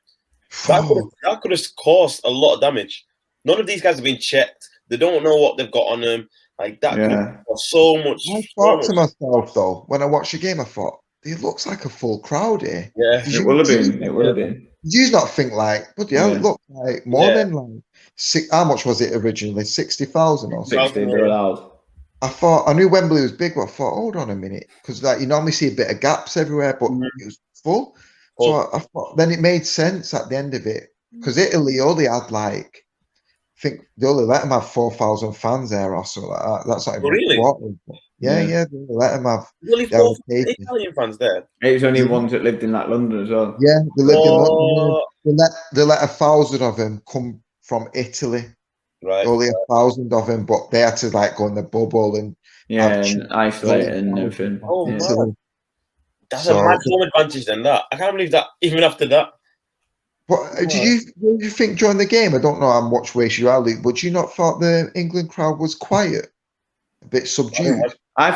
That could have caused a lot of damage. None of these guys have been checked. They don't know what they've got on them. Like that could have caused so much. I thought to myself though, when I watched the game, I thought, it looks like a full crowd here. Yeah, it will have been. It will have been. Did you not think bloody hell, it looked like more than how much was it originally? 60,000 or something? 60 they're allowed. I knew Wembley was big, but I thought, hold on a minute, because you normally see a bit of gaps everywhere, but it was full. So I thought, then it made sense at the end of it, because Italy only had I think they only let them have 4,000 fans there or something like that. That's not even really. Yeah, they let them have. Really, 4 Italian fans there. It was only ones that lived in London as well. Yeah, they lived in London. They let 1,000 of them come from Italy. Right. Only 1,000 of them, but they had to go in the bubble and isolate and everything. Oh, wow. That's a mad home advantage then. That I can't believe that even after that. What did you think during the game? I don't know how much race you are, Luke, but you not thought the England crowd was quiet, a bit subdued? I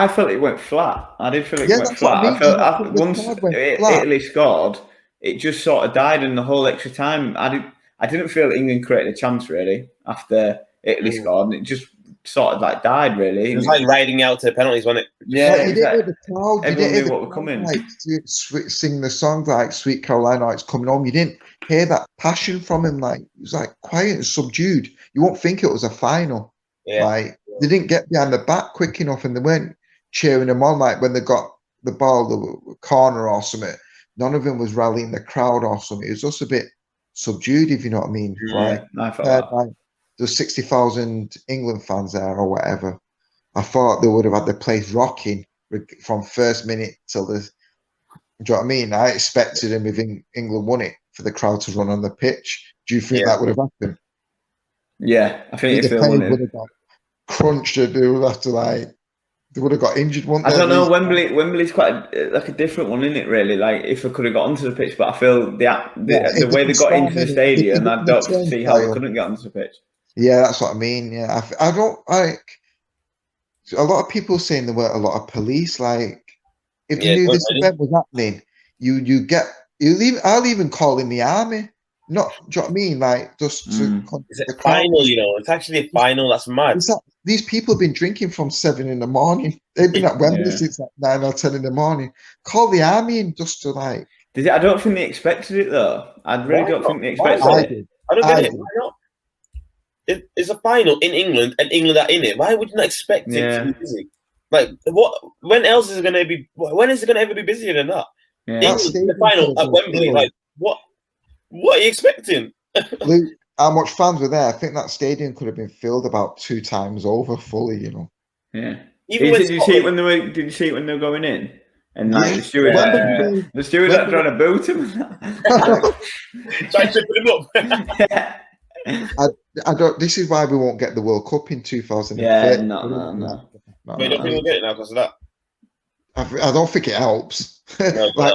felt it went flat. I did feel it went that's what flat. I mean. I felt The once crowd went flat. Italy scored, it just sort of died in the whole extra time. I didn't feel England created a chance really after Italy scored, and it just sort of like died really. It was like riding out to the penalties, wasn't it? Yeah, Like, you didn't hear the crowd. You everyone didn't hear knew the what were crowd coming. like sing the song like "Sweet Carolina, It's Coming Home." You didn't hear that passion from him. Like, it was like quiet and subdued. You won't think it was a final. Yeah. Like, they didn't get behind the back quick enough, and they weren't cheering them on. Like when they got the ball, the corner or something. None of them was rallying the crowd or something. It was just a bit subdued, if you know what I mean. Like, I felt that. like there's 60,000 England fans there or whatever. I thought they would have had the place rocking from first minute till the. Do you know what I mean? I expected them if England won it for the crowd to run on the pitch. Do you think that would have happened? Yeah, I think The players would have got crunched. They would have to they would have got injured, wouldn't they? I don't know. Wembley's quite like a different one, isn't it? Really, like if I could have got onto the pitch, but I feel the way they got into the stadium, I don't see how they couldn't get onto the pitch. Yeah, that's what I mean. Yeah, I don't like. A lot of people saying there were a lot of police. Like, if you knew this event was happening, I'll even call in the army. Not, do you know what I mean? Like, just to it's a final, it's actually a final. That's mad. These people have been drinking from 7 in the morning. They've been at Wembley since like 9 or 10 in the morning. Call the army in just to like. I don't think they expected it though. I really don't think they expected it. I don't get it. Why not? It's a final in England, and England are in it. Why would you not expect it to be busy? Like, what? When else is it going to be? When is it going to ever be busier than that? England, the final at Wembley. Like, what? What are you expecting? Luke, how much fans were there? I think that stadium could have been filled about 2 times over fully. Yeah. Did you see it when they were? Did you see it when they were going in? And like the steward, the steward that trying to boot him. Trying to put him up. I don't. This is why we won't get the World Cup in 2030. Yeah, no. But you don't think we'll get it now because of that? I don't think it helps. No, like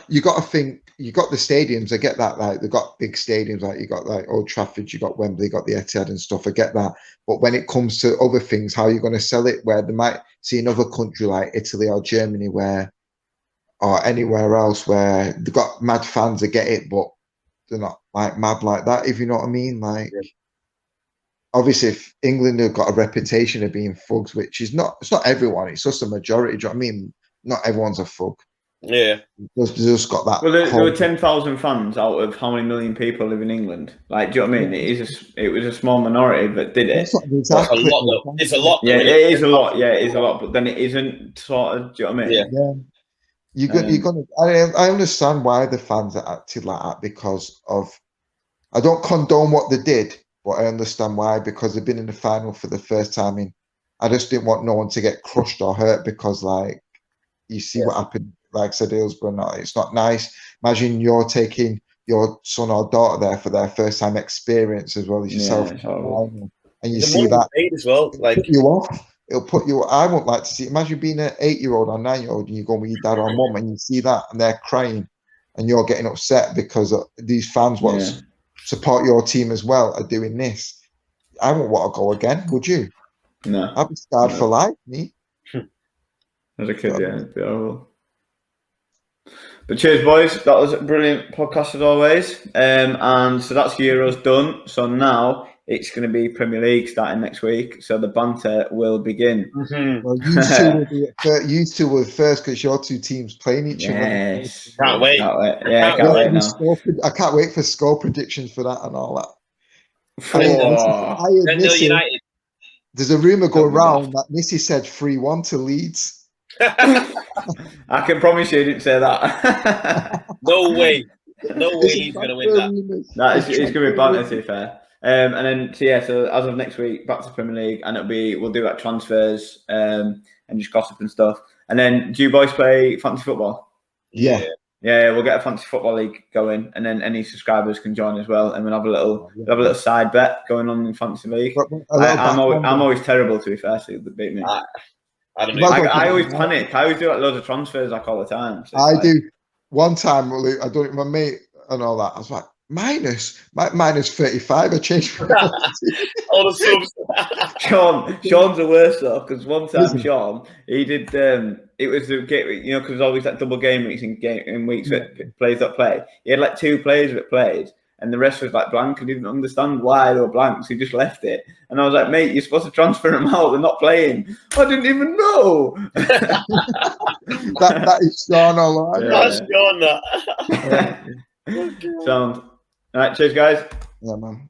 you got to think. You got the stadiums. I get that. Like they've got big stadiums. Like you got like Old Trafford. You got Wembley. You got the Etihad and stuff. I get that. But when it comes to other things, how are you going to sell it? Where they might see another country like Italy or Germany, or anywhere else where they've got mad fans that get it, but they're not like mad like that. If you know what I mean, like. Yeah. Obviously, if England have got a reputation of being thugs, which is not, it's not everyone, it's just a majority. Do you know what I mean? Not everyone's a thug. Yeah. They've just got that. Well, there were 10,000 fans out of how many million people live in England? Like, do you know what I mean? It was a small minority that did it. It's a lot, though. It's a lot. Yeah, it is a lot. Yeah, it is a lot. But then it isn't sort of, do you know what I mean? Yeah. You're gonna. I understand why the fans are acted like that because of. I don't condone what they did. But I understand why, because they've been in the final for the first time I just didn't want no one to get crushed or hurt because, like, you see what happened, like I said, Hillsborough, it's not nice. Imagine you're taking your son or daughter there for their first time experience as well as yourself. And you see that. As well. Like, put you off. It'll put you. I wouldn't like to see. Imagine being an 8-year-old or 9-year-old and you go with your dad or mum and you see that and they're crying and you're getting upset because these fans want support your team as well are doing this. I wouldn't want to go again, would you? No. I'd be scarred for life, me. As a kid, it'd be horrible. But cheers, boys. That was a brilliant podcast as always. And so that's Euros done. So now it's going to be Premier League starting next week. So the banter will begin. Mm-hmm. Well, you two will be first because your 2 teams playing each other. Yes. Can't wait. Yeah, can't wait now. I can't wait for score predictions for that and all that. United. There's a rumour going around that Nissi said 3-1 to Leeds. I can promise you he didn't say that. No way he's going to win that. It's going to be banter, to be fair. And then, so as of next week, back to Premier League, and we'll do like transfers and just gossip and stuff. And then, do you boys play fantasy football? Yeah. Yeah, we'll get a fantasy football league going, and then any subscribers can join as well, and we'll have a little side bet going on in fantasy league. I'm always terrible, to be fair, so they beat me. I don't know. I always panic. I always do like loads of transfers like all the time. So I do. One time, I don't. My mate and all that. I was like, minus 35. I changed my all the subs. Sean's the worst though, because one time Listen. Sean, he did. It was the game, you know, because there's always that double game weeks in weeks that players that play. He had like 2 players that played, and the rest was like blank, and he didn't understand why they were blank, so he just left it. And I was like, mate, you're supposed to transfer them out. They're not playing. I didn't even know. that is Sean all right. That's Sean. That. Sound. All right, cheers, guys. Yeah, man.